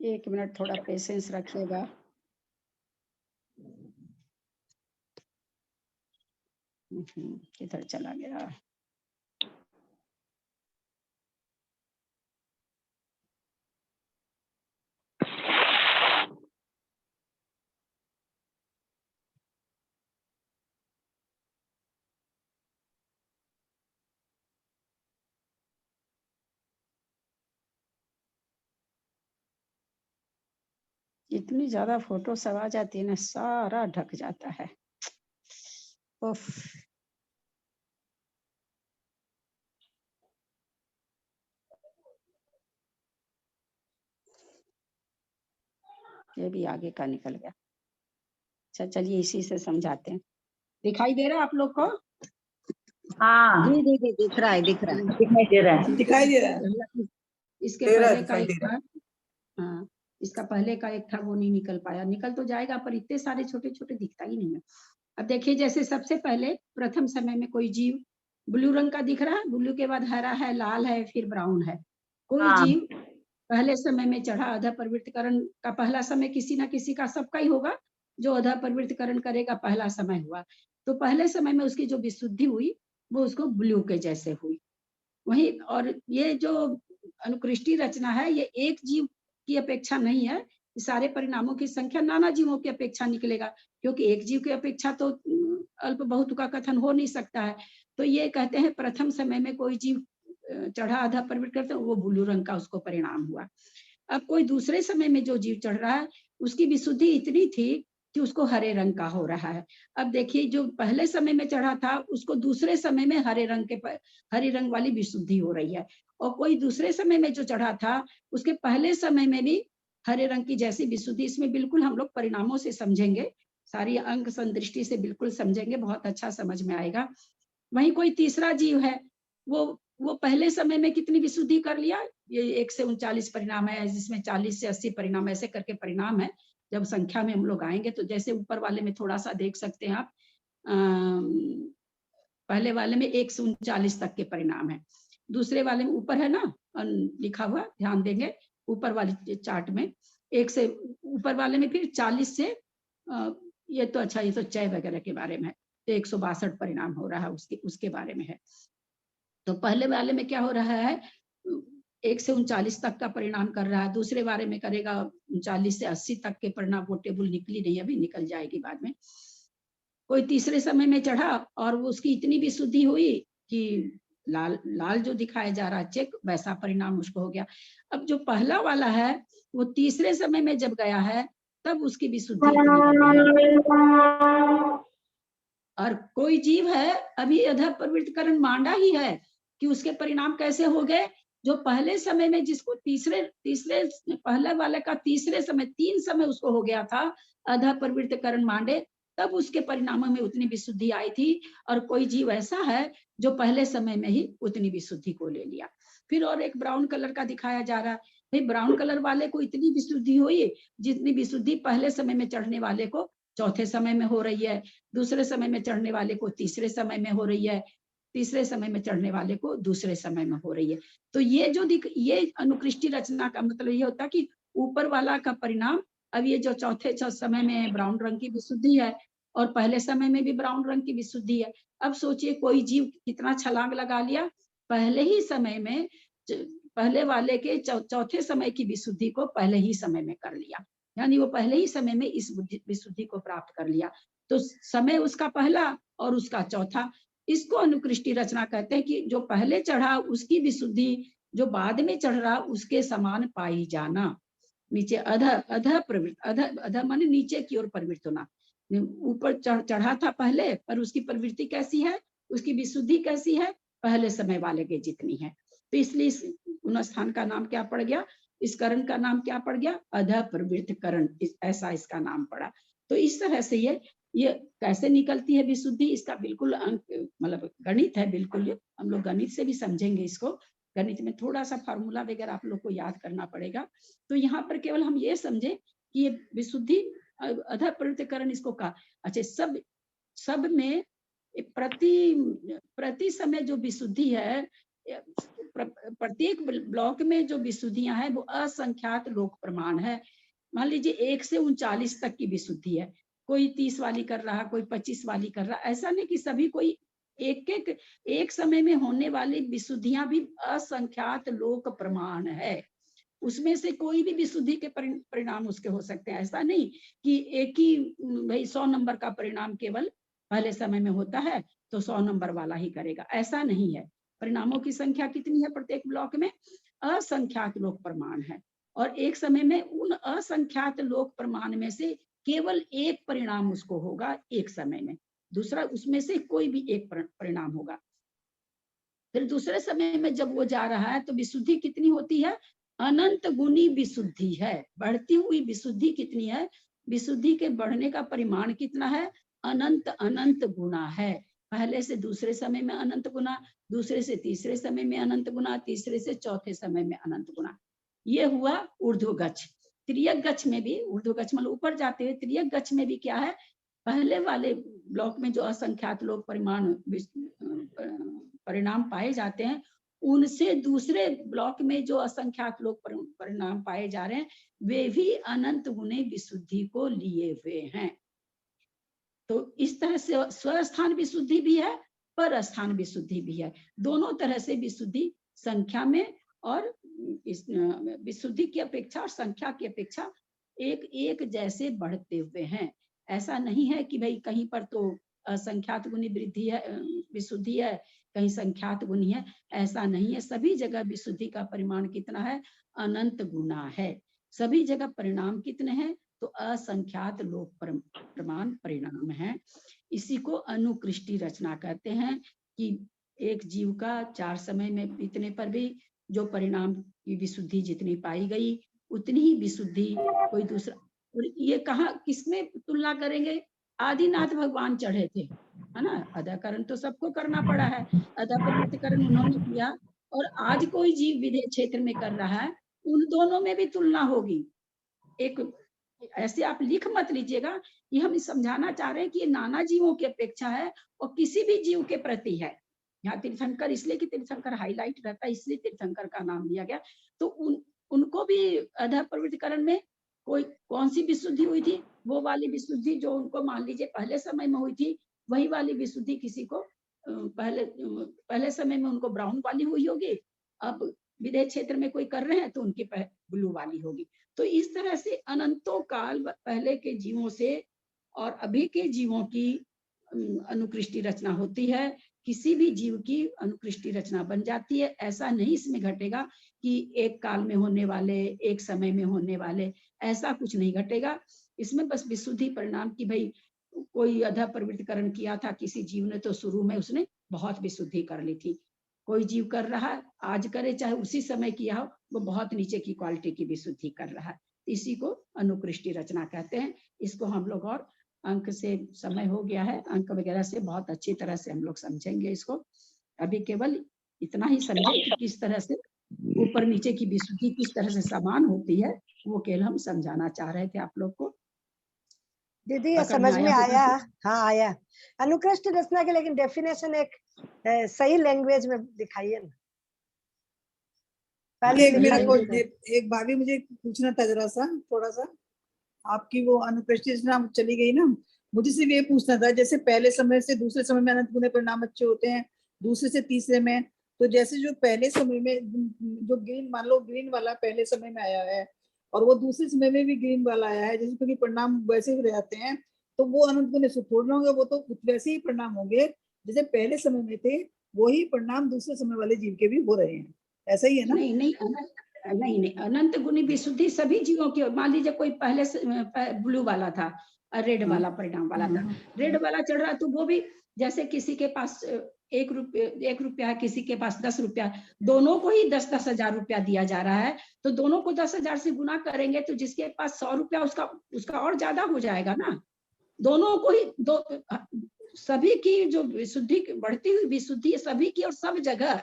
एक मिनट, थोड़ा पेशेंस रखिएगा। किधर चला गया? इतनी ज्यादा फोटो सब आ जाती है ना, सारा ढक जाता है। उफ। ये भी आगे का निकल गया। अच्छा चलिए इसी से समझाते हैं। दिखाई दे रहा है आप लोग को? हाँ जी दिख रहा है, दिखाई दे रहा है, दिखाई दे रहा है। इसके पहले का एक था, हाँ इसका पहले का एक था, वो नहीं निकल पाया। निकल तो जाएगा पर इतने सारे छोटे छोटे दिखता ही नहीं है। अब देखिए, जैसे सबसे पहले प्रथम समय में कोई जीव ब्लू रंग का दिख रहा है, ब्लू के बाद हरा है, लाल है, फिर ब्राउन है। कोई हाँ। जीव पहले समय में चढ़ा, अधः प्रवृत्तिकरण का पहला समय किसी ना किसी का, सबका ही होगा, जो अधः प्रवृत्तिकरण करेगा पहला समय हुआ, तो पहले समय में उसकी जो विशुद्धि हुई वो उसको ब्लू के जैसे हुई। वही, और ये जो अनुकृष्टि रचना है ये एक जीव की अपेक्षा नहीं है, सारे परिणामों की संख्या नाना जीवों की अपेक्षा निकलेगा, क्योंकि एक जीव की अपेक्षा तो अल्प बहुत का कथन हो नहीं सकता है। तो ये कहते हैं प्रथम समय में कोई जीव चढ़ा, अधः प्रवृत्ति करते, वो ब्लू रंग का उसको परिणाम हुआ। अब कोई दूसरे समय में जो जीव चढ़ रहा है उसकी विशुद्धि इतनी थी कि उसको हरे रंग का हो रहा है। अब देखिए, जो पहले समय में चढ़ा था उसको दूसरे समय में हरे रंग वाली विशुद्धि हो रही है, और कोई दूसरे समय में जो चढ़ा था उसके पहले समय में भी हरे रंग की जैसी विशुद्धि। इसमें बिल्कुल हम लोग परिणामों से समझेंगे, सारी अंक संदृष्टि से बिल्कुल समझेंगे, बहुत अच्छा समझ में आएगा। वहीं कोई तीसरा जीव है, वो पहले समय में कितनी विशुद्धि कर लिया, ये 1 से 39 परिणाम है, जिसमें 40 से 80 परिणाम, ऐसे करके परिणाम है। जब संख्या में हम लोग आएंगे तो जैसे ऊपर वाले में थोड़ा सा देख सकते हैं आप, पहले वाले में 1 से 39 तक के परिणाम है, दूसरे वाले में ऊपर है ना लिखा हुआ, ध्यान देंगे ऊपर वाले चार्ट में 1 से ऊपर वाले में फिर 40 से ये तो अच्छा, ये तो चय वगैरह के बारे में है, तो 162 परिणाम हो रहा है उसके बारे में है। तो पहले वाले में क्या हो रहा है, 1 से 39 तक का परिणाम कर रहा है, दूसरे वाले में करेगा 39 से 80 तक के परिणाम। वो टेबल निकली नहीं, अभी निकल जाएगी बाद में। कोई तीसरे समय में चढ़ा और वो उसकी इतनी विशुद्धि हुई कि लाल जो दिखाया जा रहा है चेक, वैसा परिणाम उसको हो गया। अब जो पहला वाला है वो तीसरे समय में जब गया है तब उसकी विशुद्धि इतनी बढ़ गई। और कोई जीव है अभी अधः प्रवृत्तिकरण मांडा ही है कि उसके परिणाम कैसे हो गए, जो पहले समय में जिसको तीसरे पहले वाले का तीसरे समय 3 समय उसको हो गया था अधः प्रवृत्तिकरण मांडे, तब उसके परिणामों में उतनी विशुद्धि आई थी। और कोई जीव ऐसा है जो पहले समय में ही उतनी विशुद्धि को ले लिया। फिर और एक ब्राउन कलर का दिखाया जा रहा है, भाई ब्राउन कलर वाले को इतनी विशुद्धि हुई जितनी विशुद्धि पहले समय में चढ़ने वाले को चौथे समय में हो रही है, दूसरे समय में चढ़ने वाले को तीसरे समय में हो रही है, तीसरे समय में चढ़ने वाले को दूसरे समय में हो रही है। तो ये जो ये अनुकृष्टि रचना का मतलब ये होता है कि ऊपर वाला का परिणाम, अब ये जो चौथे समय में ब्राउन रंग की विशुद्धि है और पहले समय में भी ब्राउन रंग की विशुद्धि है। अब सोचिए कोई जीव कितना छलांग लगा लिया, पहले ही समय में पहले वाले के चौथे समय की विशुद्धि को पहले ही समय में कर लिया, यानी वो पहले ही समय में इस विशुद्धि को प्राप्त कर लिया। तो समय उसका पहला और उसका चौथा, इसको अनुकृष्टि रचना कहते हैं कि जो पहले चढ़ा उसकी विशुद्धि जो बाद में चढ़ रहा उसके समान पाई जाना। नीचे अधः प्रवृत्ति, अधः माने नीचे की ओर प्रवृत्त होना। ऊपर चढ़ा था पहले, पर उसकी प्रवृत्ति कैसी है, उसकी विशुद्धि कैसी है, पहले समय वाले के जितनी है। तो इसलिए इस स्थान का नाम क्या पड़ गया, इस करण का नाम क्या पड़ गया, अधः प्रवृत्त करण, ऐसा इसका नाम पड़ा। तो इस तरह से ये कैसे निकलती है विशुद्धि, इसका बिल्कुल मतलब गणित है, बिल्कुल ये हम लोग गणित से भी समझेंगे इसको। गणित में थोड़ा सा फार्मूला वगैरह आप लोग को याद करना पड़ेगा। तो यहाँ पर केवल हम ये समझे कि ये विशुद्धि अधः प्रवृत्तिकरण इसको कहा। अच्छा, सब में प्रति समय जो विशुद्धि है, प्रत्येक ब्लॉक में जो विशुद्धियां हैं वो असंख्यात लोक प्रमाण है। मान लीजिए 1 से 39 तक की विशुद्धि है, कोई 30 वाली कर रहा, कोई 25 वाली कर रहा, ऐसा नहीं कि सभी कोई एक समय में होने वाली विशुद्धियां भी असंख्यात लोक प्रमाण है। उसमें से कोई भी विशुद्धि के परिणाम उसके हो सकते हैं। ऐसा नहीं कि एक ही भाई 100 नंबर का परिणाम केवल पहले समय में होता है तो 100 नंबर वाला ही करेगा, ऐसा नहीं है। परिणामों की संख्या कितनी है प्रत्येक ब्लॉक में, असंख्यात लोक प्रमाण है। और एक समय में उन असंख्यात लोक प्रमाण में से केवल एक परिणाम उसको होगा एक समय में, दूसरा उसमें से कोई भी एक परिणाम होगा। फिर दूसरे समय में जब वो जा रहा है तो विशुद्धि कितनी होती है, अनंत गुनी विशुद्धि है। बढ़ती हुई विशुद्धि कितनी है, विशुद्धि के बढ़ने का परिमाण कितना है, अनंत गुना है। पहले से दूसरे समय में अनंत गुना, दूसरे से तीसरे समय में अनंत गुना, तीसरे से चौथे समय में अनंत गुना। ये हुआ ऊर्ध्वगच्छ। त्रियक गच्छ में भी, ऊर्ध्वगच्छ मतलब ऊपर जाते हुए, त्रियक गच्छ में भी क्या है, पहले वाले ब्लॉक में जो असंख्यात लोक परिमाण परिणाम पाए जाते हैं, उनसे दूसरे ब्लॉक में जो असंख्यात लोग परिणाम पाए जा रहे हैं, वे भी अनंत गुणे विशुद्धि को लिए हुए हैं। तो इस तरह से स्वस्थान विशुद्धि भी है, पर स्थान विशुद्धि भी है। दोनों तरह से विशुद्धि संख्या में और इस विशुद्धि की अपेक्षा और संख्या की अपेक्षा एक जैसे बढ़ते हुए हैं। ऐसा नहीं है कि भाई कहीं पर तो असंख्यात गुणी वृद्धि है, विशुद्धि है, कहीं संख्यात गुणी है, ऐसा नहीं है। सभी जगह विशुद्धि का परिमाण कितना है? अनंत गुना है। सभी जगह परिणाम कितने हैं? तो असंख्यात लोक प्रमाण परिणाम है। इसी को अनुकृष्टि रचना कहते हैं कि एक जीव का 4 समय में बीतने पर भी जो परिणाम की विशुद्धि जितनी पाई गई, उतनी ही विशुद्धि कोई दूसरा। और ये कहा किसमें तुलना करेंगे? आदिनाथ भगवान चढ़े थे, है ना। अदाकरण तो सबको करना पड़ा है, अदाप्रवृत्तिकरण उन्होंने किया, और आज कोई जीव विधेय क्षेत्र में कर रहा है, उन दोनों में भी तुलना होगी। एक ऐसे आप लिख मत लीजिएगा कि हम समझाना चाह रहे हैं कि ये नाना जीवों की अपेक्षा है और किसी भी जीव के प्रति है। यहाँ तीर्थंकर इसलिए कि तीर्थंकर हाईलाइट रहता है, इसलिए तीर्थंकर का नाम दिया गया। तो उनको भी अधः प्रवृत्तिकरण में कौन सी विशुद्धि हुई थी? वो वाली विशुद्धि जो उनको मान लीजिए पहले समय में हुई थी, वही वाली विशुद्धि किसी को पहले समय में उनको ब्राउन वाली हुई होगी, अब विदेह क्षेत्र में कोई कर रहे हैं तो उनकी ब्लू वाली होगी। तो इस तरह से अनंतों काल पहले के जीवों से और अभी के जीवों की अनुकृष्टि रचना होती है। किसी भी जीव की अनुकृष्टि रचना बन जाती है। ऐसा नहीं इसमें घटेगा कि एक काल में होने वाले, एक समय में होने वाले, ऐसा कुछ नहीं घटेगा। इसमें बस विशुद्धि परिणाम की भाई कोई अधः प्रवृत्तिकरण किया था किसी जीव ने, तो शुरू में उसने बहुत विशुद्धि कर ली थी। कोई जीव कर रहा है, आज करे चाहे उसी समय किया हो, वो बहुत नीचे की क्वालिटी की विशुद्धि कर रहा है। इसी को अनुकृष्टि रचना कहते हैं। इसको हम लोग और अंक से, समय हो गया है, अंक वगैरह से बहुत अच्छी तरह से हम लोग समझेंगे इसको। अभी केवल इतना ही समझे कि किस तरह से ऊपर नीचे की विशुद्धि किस तरह से समान होती है, वो केवल हम समझाना चाह रहे थे आप लोग को। दीदी ये समझ में आया? हाँ आया। अनुकृष्ट रचना के लेकिन डेफिनेशन एक सही लैंग्वेज में दिखाइए ना। एक भाभी मुझे पूछना था जरा सा, थोड़ा सा। आपकी वो अनुकृष्ट रचना चली गई ना, मुझे सिर्फ ये पूछना था, जैसे पहले समय से दूसरे समय में अनंत गुणे परिणाम अच्छे होते हैं, दूसरे से तीसरे में, तो जैसे जो पहले समय में जो ग्रीन, मान लो ग्रीन वाला पहले समय में आया है और वो दूसरे समय में भी ग्रीन वाला आया है, जैसे क्योंकि परिणाम वैसे ही रहते हैं, तो वो अनंत गुणे से थोड़े होंगे, वो तो वैसे ही परिणाम होंगे जैसे पहले समय में थे, वही परिणाम दूसरे समय वाले जीव के भी हो रहे हैं। ऐसा ही है ना? नहीं, अनंत गुणी विशुद्धि सभी जीवों की। मान लीजिए कोई पहले ब्लू वाला था, रेड वाला परिणाम वाला था, रेड वाला चढ़ रहा, तो वो भी जैसे किसी के पास 1 रुपया है, किसी के पास 10 रुपया, दोनों को ही 10-10 हजार रुपया दिया जा रहा है, तो दोनों को 10,000 से गुना करेंगे तो जिसके पास 100 रुपया उसका और ज्यादा हो जाएगा ना। दोनों को ही सभी की जो विशुद्धि, बढ़ती हुई विशुद्धि सभी की, और सब जगह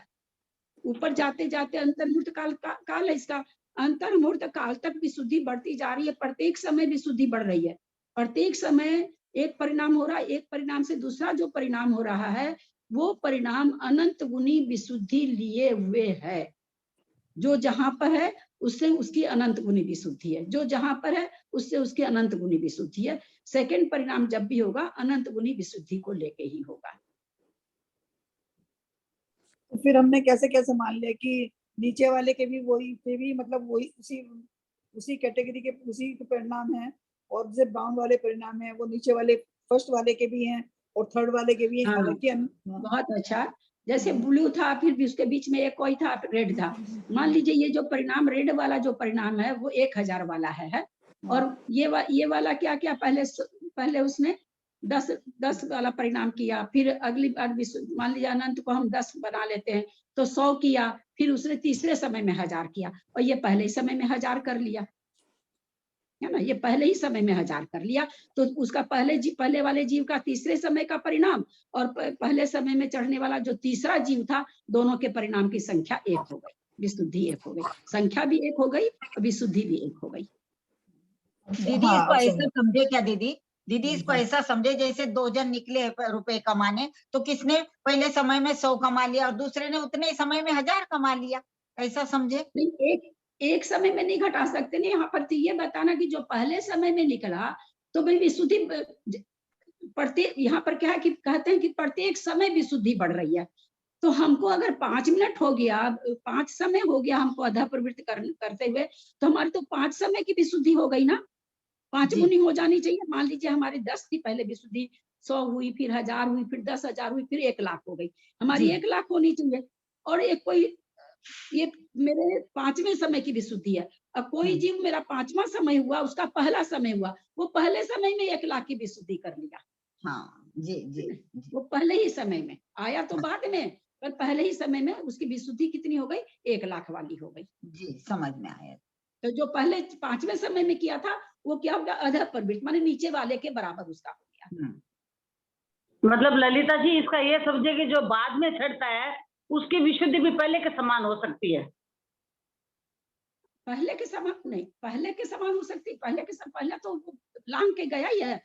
ऊपर जाते जाते अंतर्मुहूर्त काल है इसका, अंतर्मुहूर्त काल तक विशुद्धि बढ़ती जा रही है। प्रत्येक समय विशुद्धि बढ़ रही है, प्रत्येक समय एक परिणाम हो रहा है, एक परिणाम से दूसरा जो परिणाम हो रहा है वो परिणाम अनंत गुणी विशुद्धि लिए हुए है। जो जहां पर है उससे उसकी अनंत गुणी विशुद्धि है, जो जहां पर है उससे उसकी अनंत गुणी विशुद्धि है। सेकंड परिणाम जब भी होगा अनंत गुणी विशुद्धि को लेके ही होगा। तो फिर हमने कैसे कैसे मान लिया कि नीचे वाले के भी वही मतलब वही उसी कैटेगरी के उसी के परिणाम है, और जैसे ब्राउन वाले परिणाम है वो नीचे वाले फर्स्ट वाले के भी हैं और थर्ड वाले के भी हैं। हालांकि बहुत अच्छा, जैसे ब्लू था, फिर भी उसके बीच में एक कोई था, रेड था। मान लीजिए ये जो परिणाम रेड वाला जो परिणाम है वो 1000 वाला है, और ये वाला क्या क्या, पहले उसने 10 वाला परिणाम किया, फिर अगली बार मान लीजिए अनंत को हम 10 बना लेते हैं तो 100 किया, फिर उसने तीसरे समय में 1000 किया, और ये पहले ही समय में 1000 कर लिया, है ना। ये पहले ही समय में 1000 कर लिया, तो उसका पहले वाले जीव का तीसरे समय का परिणाम और पहले समय में चढ़ने वाला जो तीसरा जीव था, दोनों के परिणाम की संख्या 1 हो गई, विशुद्धि 1 हो गई, संख्या भी 1 हो गई और विशुद्धि भी 1 हो गई। दीदी इसको ऐसे समझे क्या दीदी दीदी इसको ऐसा समझे जैसे दो जन निकले रुपए कमाने, तो किसने पहले समय में 100 कमा लिया और दूसरे ने उतने ही समय में 1000 कमा लिया, ऐसा समझे। नहीं, एक समय में नहीं घटा सकते। नहीं, यहाँ पर तो ये बताना कि जो पहले समय में निकला तो भाई विशुद्धि प्रत्येक, यहाँ पर क्या है कि कहते हैं कि प्रत्येक समय विशुद्धि बढ़ रही है। तो हमको अगर 5 मिनट हो गया, 5 समय हो गया हमको अधा प्रवृत्ति करते हुए, तो हमारी तो 5 समय की विशुद्धि हो गई ना, 5 गुनी हो जानी चाहिए। मान लीजिए हमारी 10 थी पहले विशुद्धि, 100 हुई, फिर 1000 हुई, फिर 10,000 हुई, फिर 1 लाख हो गई। हमारी 1 लाख होनी चाहिए। और एक कोई, ये मेरे 5वें समय की विशुद्धि है। अब कोई जीव मेरा 5वां समय हुआ, उसका पहला समय हुआ, वो पहले समय में 1 लाख की विशुद्धि कर लिया। हाँ जी जी, वो पहले ही समय में आया, तो बाद में, पर पहले ही समय में उसकी विशुद्धि कितनी हो गई, 1 लाख वाली हो गई। जी समझ में आया। तो जो पहले 5वें समय में किया था वो क्या होगा, अधः प्रवृत्ति, माने नीचे वाले के बराबर उसका हो गया। मतलब ललिता जी इसका ये समझे कि जो बाद में चढ़ता है उसकी विशुद्धि भी पहले के समान हो सकती है। पहले के समान नहीं, पहले के समान हो सकती, पहले तो लांग के गया ही है।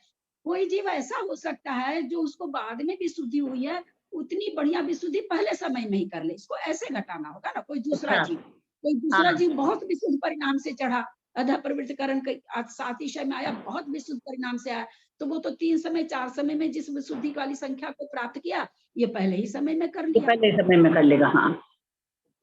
कोई जीव ऐसा हो सकता है जो उसको बाद में विशुद्धि हुई है, उतनी बढ़िया विशुद्धि पहले समय में ही कर ले। इसको ऐसे घटाना होगा ना। कोई दूसरा जीव बहुत विशुद्ध परिणाम से चढ़ा, अधः प्रवृत्तिकरण के 7 में आया, बहुत विशुद्ध परिणाम से आया, तो वो तो 3 समय 4 समय में जिस विशुद्धि वाली संख्या को प्राप्त किया, ये पहले ही समय में कर लिया। पहले समय में कर लेगा। हाँ,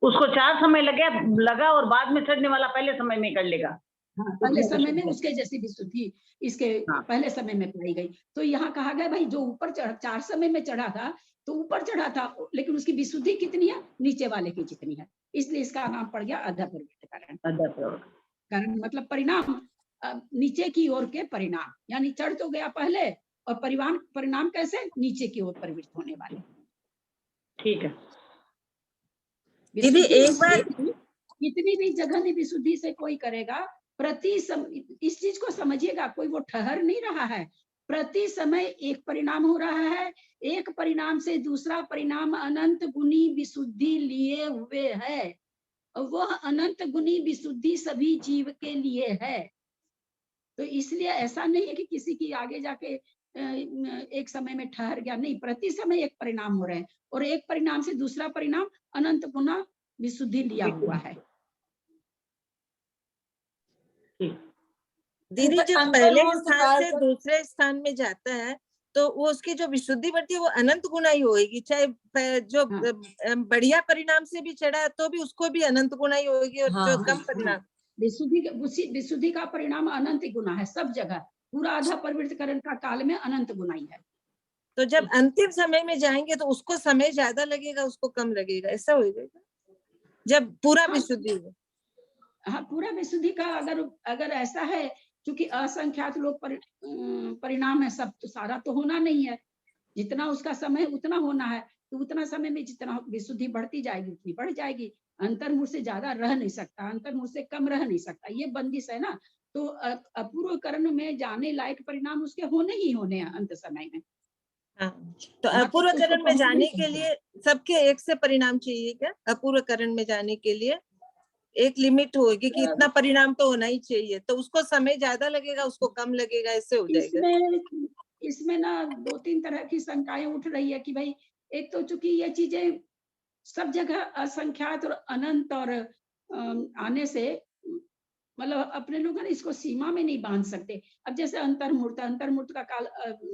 उसको 4 समय लगा और बाद में चढ़ने वाला पहले समय में कर लेगा। हाँ, पहले समय में उसके जैसी विशुद्धि इसके पहले समय में पाई गई। तो यहाँ कहा गया भाई जो ऊपर 4 समय में चढ़ा था, तो ऊपर चढ़ा था, लेकिन उसकी विशुद्धि कितनी है, नीचे वाले की जितनी है, इसलिए इसका नाम पड़ गया अधः प्रवृत्तिकरण। कारण मतलब परिणाम, नीचे की ओर के परिणाम, यानी चढ़ तो गया पहले, और परिणाम कैसे, नीचे की ओर प्रवृत्त होने वाले। ठीक है दीदी, एक बार कितनी भी जघन्य विशुद्धि से कोई करेगा, इस चीज को समझिएगा, कोई वो ठहर नहीं रहा है। प्रति समय एक परिणाम हो रहा है, एक परिणाम से दूसरा परिणाम अनंत गुनी विशुद्धि लिए हुए है, और वह अनंत गुनी विशुद्धि सभी जीव के लिए है। तो इसलिए ऐसा नहीं है कि किसी की आगे जाके एक समय में ठहर गया, नहीं, प्रति समय एक परिणाम हो रहे हैं, और एक परिणाम से दूसरा परिणाम अनंत गुना विशुद्धि लिया हुआ है। दीदी, जब पहले स्थान से दूसरे स्थान में जाता है तो वो उसकी जो विशुद्धि बढ़ती है वो अनंत गुना ही होगी, चाहे जो बढ़िया परिणाम से भी चढ़ा तो भी उसको भी अनंत गुना ही होगी, और जो कम परिणाम, विशुद्धि का परिणाम अनंत गुना है सब जगह, पूरा अधः प्रवृत्तिकरण का काल में अनंत गुना ही है। तो जब अंतिम समय में जाएंगे तो उसको समय ज्यादा लगेगा, उसको कम लगेगा, ऐसा हो जाएगा जब पूरा विशुद्धि हो। हाँ, पूरा विशुद्धि का अगर ऐसा है, क्योंकि असंख्यात लोग परिणाम है सब, तो सारा तो होना नहीं है, जितना उसका समय उतना होना है, तो उतना समय में जितना विशुद्धि बढ़ती जाएगी उतनी बढ़ जाएगी। अंतर्मुख से ज्यादा रह नहीं सकता, अंतर्मुख से कम रह नहीं सकता, ये बंदिश है ना। तो अपूर्व कर्ण में जाने लायक परिणाम उसके होने ही होने हैं अंत समय में। हाँ, तो अपूर्व करण में जाने के लिए सबके एक से परिणाम चाहिए क्या? अपूर्व करण में जाने के लिए एक लिमिट होगी कि इतना परिणाम तो होना ही चाहिए, तो उसको समय ज्यादा लगेगा, उसको कम लगेगा, ऐसे हो जाएगा। इसमें ना 2-3 तरह की शंकाएं उठ रही है कि भाई, एक तो चूंकि ये चीजें सब जगह असंख्यात और अनंत और आने से मतलब अपने लोग ना इसको सीमा में नहीं बांध सकते। अब जैसे अंतर्मूर्त का काल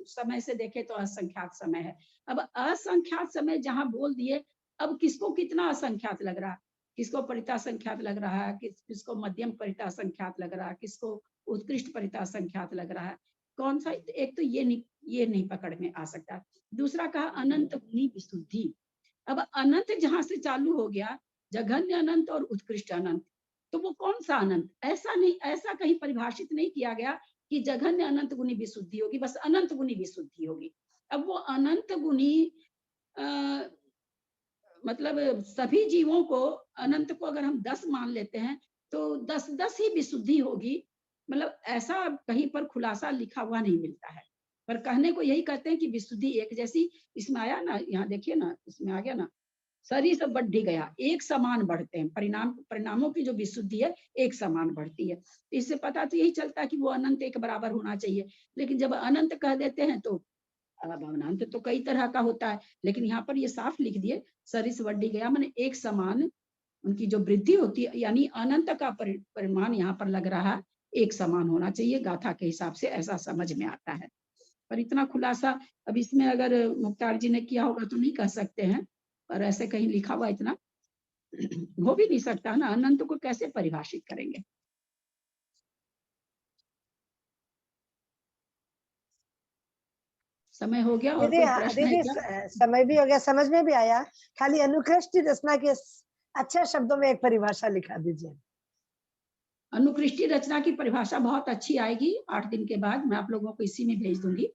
समय से देखे तो असंख्यात समय है। अब असंख्यात समय जहां बोल दिए, अब किसको कितना असंख्यात लग रहा है, किसको परिता संख्यात लग रहा है, किसको मध्यम परिता संख्यात लग रहा है, किसको उत्कृष्ट परिता संख्यात लग रहा है, कौन सा। एक तो ये नहीं पकड़ में आ सकता। दूसरा कहा अनंत गुनी विशुद्धि। अब अनंत जहां से चालू हो गया, जघन्य अनंत और उत्कृष्ट अनंत, तो वो कौन सा अनंत, ऐसा नहीं, ऐसा कहीं परिभाषित नहीं किया गया कि जघन्य अनंत गुनी विशुद्धि होगी, बस अनंत गुनी विशुद्धि होगी। अब वो अनंत गुनी मतलब सभी जीवों को, अनंत को अगर हम 10 मान लेते हैं तो 10 ही विशुद्धि होगी, मतलब ऐसा कहीं पर खुलासा लिखा हुआ नहीं मिलता है। पर कहने को यही कहते हैं कि विशुद्धि एक जैसी, इसमें आया ना, यहाँ देखिए ना, इसमें आ गया ना, सरी सब बढ़ी गया, एक समान बढ़ते हैं, परिणामों की जो विशुद्धि है एक समान बढ़ती है। इससे पता तो यही चलता है कि वो अनंत एक बराबर होना चाहिए। लेकिन जब अनंत कह देते हैं तो अब अनंत तो कई तरह का होता है, लेकिन यहाँ पर ये साफ लिख दिए सरिस बढ़ी गया माने एक समान उनकी जो वृद्धि होती है, यानी अनंत का परिमाण यहाँ पर लग रहा है एक समान होना चाहिए गाथा के हिसाब से, ऐसा समझ में आता है। पर इतना खुलासा अब इसमें अगर मुख्तार जी ने किया होगा तो नहीं कह सकते हैं, पर ऐसे कहीं लिखा हुआ इतना हो भी नहीं सकता ना, अनंत को कैसे परिभाषित करेंगे। समय हो गया और दीदी कोई प्रश्न है क्या? समय भी हो गया, समझ में भी आया। खाली अनुकृष्टि रचना के अच्छे शब्दों में एक परिभाषा लिखा दीजिए। अनुकृष्टि रचना की परिभाषा बहुत अच्छी आएगी 8 दिन के बाद, मैं आप लोगों को इसी में भेज दूंगी,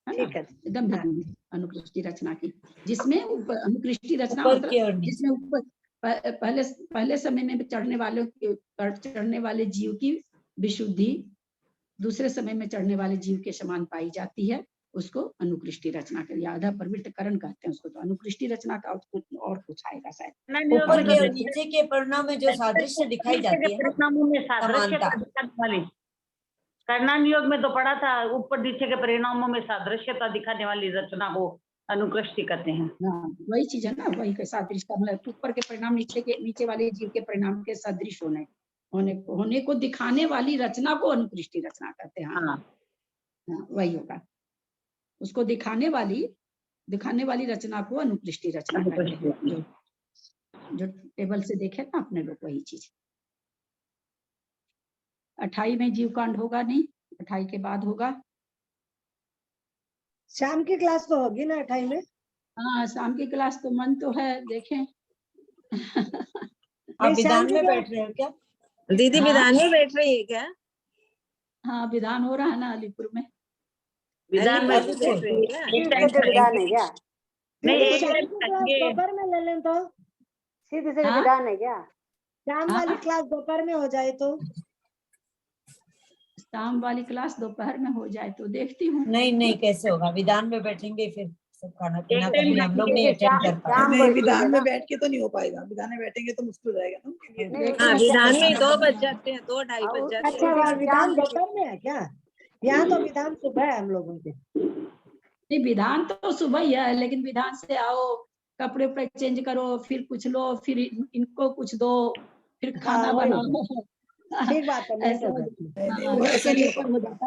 है ना? एकदम भेज दूंगी अनुकृष्टि रचना की, जिसमें अनुकृष्टि रचना ऊपर की ओर मतलब जिसमें ऊपर पहले समय में चढ़ने वाले जीव की विशुद्धि दूसरे समय में चढ़ने वाले जीव के समान पाई जाती है, उसको अनुकृष्टि रचना के लिए आधा प्रवृत्तकरण कहते हैं उसको। तो अनुकृष्टि रचना का और कुछ आएगा शायद। ऊपर के और नीचे के परिणाम में जो सादृश्य दिखाई जाती है, परिणामों में समानता। वाली कर्णान योग में तो पढ़ा था, ऊपर नीचे के परिणामों में सादृश्यता दिखाने वाली रचना को अनुकृष्टि कहते हैं। हाँ, वही चीज है ना, वही का सादृश्य का मतलब ऊपर के परिणाम नीचे वाले जीव के परिणाम के सदृश होने को दिखाने वाली रचना को अनुकृष्टि रचना कहते हैं। हाँ, वही होगा, उसको दिखाने वाली रचना को अनुकृष्टि रचना कहते हैं। जो टेबल से देखे ना अपने लोग, वही चीज। 28 में जीव कांड होगा नहीं, 28 के बाद होगा। शाम की क्लास तो होगी ना 28 में? हाँ, शाम की क्लास तो मन तो है, देखें। आप विधान में बैठ रहे हो क्या दीदी? विधान में बैठ रही है क्या? हाँ, विधान हो रहा है ना अलीपुर में। विधान में बैठ रही है क्या? विधान है क्या? नहीं, दोपहर में ले लें तो सीधे से विधान है क्या? शाम वाली क्लास दोपहर में हो जाए तो? शाम वाली क्लास दोपहर में हो जाए तो देखती हूँ। नहीं कैसे होगा, विधान में बैठेंगे फिर सब खाना पीना कभी हम लोग नहीं अटेंड कर पाएंगे। नहीं, विधान में बैठ के तो नहीं हो पाएगा, विधान में बैठेंगे तो मुश्किल हो जाएगा ना। हाँ, विधान में 2 बज जाते हैं, 2-2:30 बज जाते हैं। अच्छा, विधान दोपहर में है क्या? यहाँ तो विधान सुबह है हम लोगों के। नहीं, विधान तो सुबह ही है, लेकिन विधान से आओ, कपड़े उपड़े चेंज करो, फिर कुछ लो, फिर इनको कुछ दो, फिर खाना बनाओ। ठीक बात है, ऐसा हो जाता है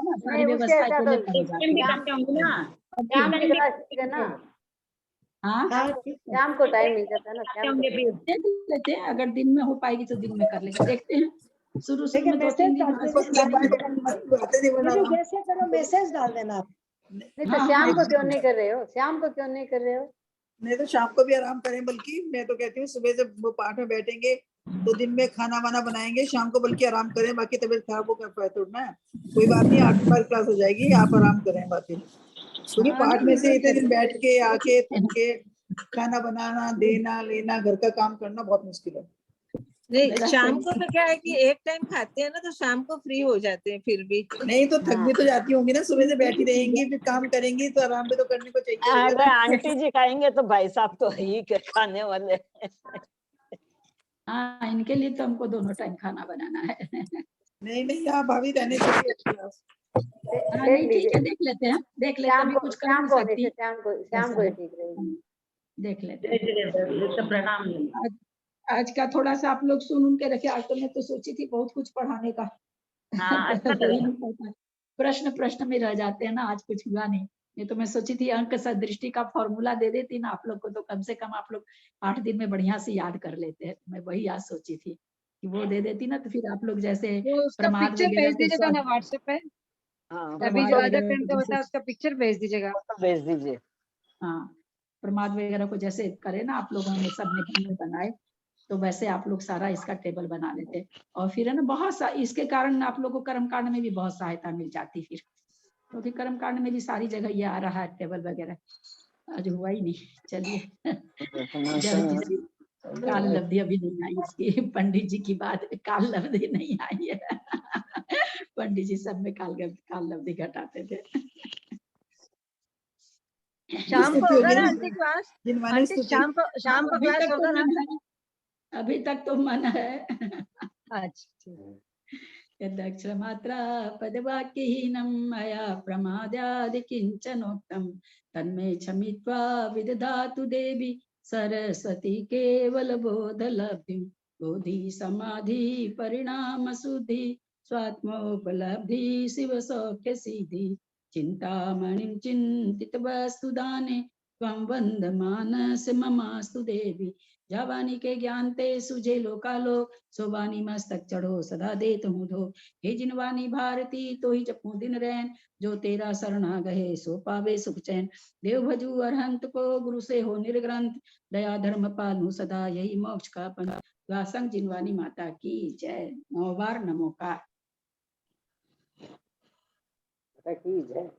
ना, सारी व्यवस्था को लेकर हो जाता है। हाँ, शाम को टाइम मिल जाता है ना, शाम को देख लेते हैं, अगर दिन में हो पाएगी तो दिन में कर लेंगे, देखते हैं। शुरू में 2-3 दिन जैसे करो मैसेज डाल देना आप। नहीं तो शाम को क्यों नहीं कर रहे हो? शाम को क्यों नहीं कर रहे हो? नहीं तो शाम को भी आराम करें, बल्कि मैं तो कहती हूँ सुबह से वो पाठ में बैठेंगे तो दिन में खाना वाना बनाएंगे, शाम को बल्कि आराम करें। बाकी तबीयत खराब हो कर पाए तो ना कोई बात नहीं, 8 बार क्लास हो जाएगी, आप आराम करें। बाकी क्योंकि पाठ में से इतने दिन बैठ के आके थक के खाना बनाना, देना लेना, घर का काम करना बहुत मुश्किल है। नहीं, शाम को तो क्या है कि एक टाइम खाते हैं ना, तो शाम को फ्री हो जाते हैं फिर भी। नहीं तो थक भी तो जाती होंगी ना, सुबह से बैठी रहेंगी फिर काम करेंगी तो आराम भी तो करने को चाहिए। अगर आंटी जी खाएंगे तो भाई साहब तो ही खाने वाले। हाँ, इनके लिए तो हमको दोनों टाइम खाना बनाना है। नहीं आप भाभी रहने चाहिए। नहीं, ठीक है, देख लेते हैं, अभी कुछ कर नहीं सकती। शाम को ठीक रहेगी, देख लेते हैं। प्रणाम। आज का थोड़ा सा आप लोग सुन के रखे, आज तो मैं तो सोची थी बहुत कुछ पढ़ाने का। प्रश्न में रह जाते हैं ना, आज कुछ हुआ नहीं। ये तो मैं सोची थी अंक सदृष्टि का फॉर्मूला दे देती ना आप लोग को, तो कम से कम आप लोग 8 दिन में बढ़िया से याद कर लेते हैं। मैं वही आज सोची थी कि वो दे देती ना, तो फिर आप लोग जैसे प्रमाद भेज दीजिएगा ना व्हाट्सएप पे। अभी जो आधा घंटा होता है उसका पिक्चर भेज दीजिएगा। भेज दीजिए। हाँ, प्रमाद वगैरह को जैसे करे ना आप लोगों ने सबने बनाए, तो वैसे आप लोग सारा इसका टेबल बना लेते। और फिर है ना बहुत इसके कारण आप लोग को कर्मकांड में भी बहुत सहायता मिल जाती फिर, क्योंकि कर्मकांड में भी सारी जगह ये आ रहा है टेबल वगैरह। आज हुआ ही नहीं। चलिए, काल लब्धि अभी नहीं आई इसकी, पंडित जी की बात, काल लब्धि नहीं आई है। पंडित जी सब में काल लब्धि घटाते थे। शाम को स्तुति होगा होगी ना ना, आंटी क्लास? जिनवानी आंटी स्तुति। शाम को अभी क्लास तक तो होगा ना? मना है, अभी तक तो मना है। अच्छा यदक्षरमात्रा पदवाक्यहीनं मया प्रमादादि किञ्चनोक्तं तन्मे क्षमित्वा विदधातु देवी सरस्वती केवलबोधलब्धिं बोधि समाधि परिणाम शुद्धि स्वात्मोपलब्धि शिव सौख्य सिद्धि चिंतामणिं चिंतित वस्तुदाने त्वं वन्दमानस ममास्तु देवी। जावानी के ज्ञान ते सुझे लोकालोक सोबानी मस्तक चढ़ो सदा देत हूँ धो। हे जिनवानी भारती तो ही जपू दिन रैन जो तेरा शरणा गहे सो पावे सुख चैन। देव भजू अरहंत को गुरु से हो निर्ग्रंथ दया धर्म पालू सदा यही मोक्ष का पंथ। व्यासंग जिनवानी माता की जय। 9 बार नमोकार की जय।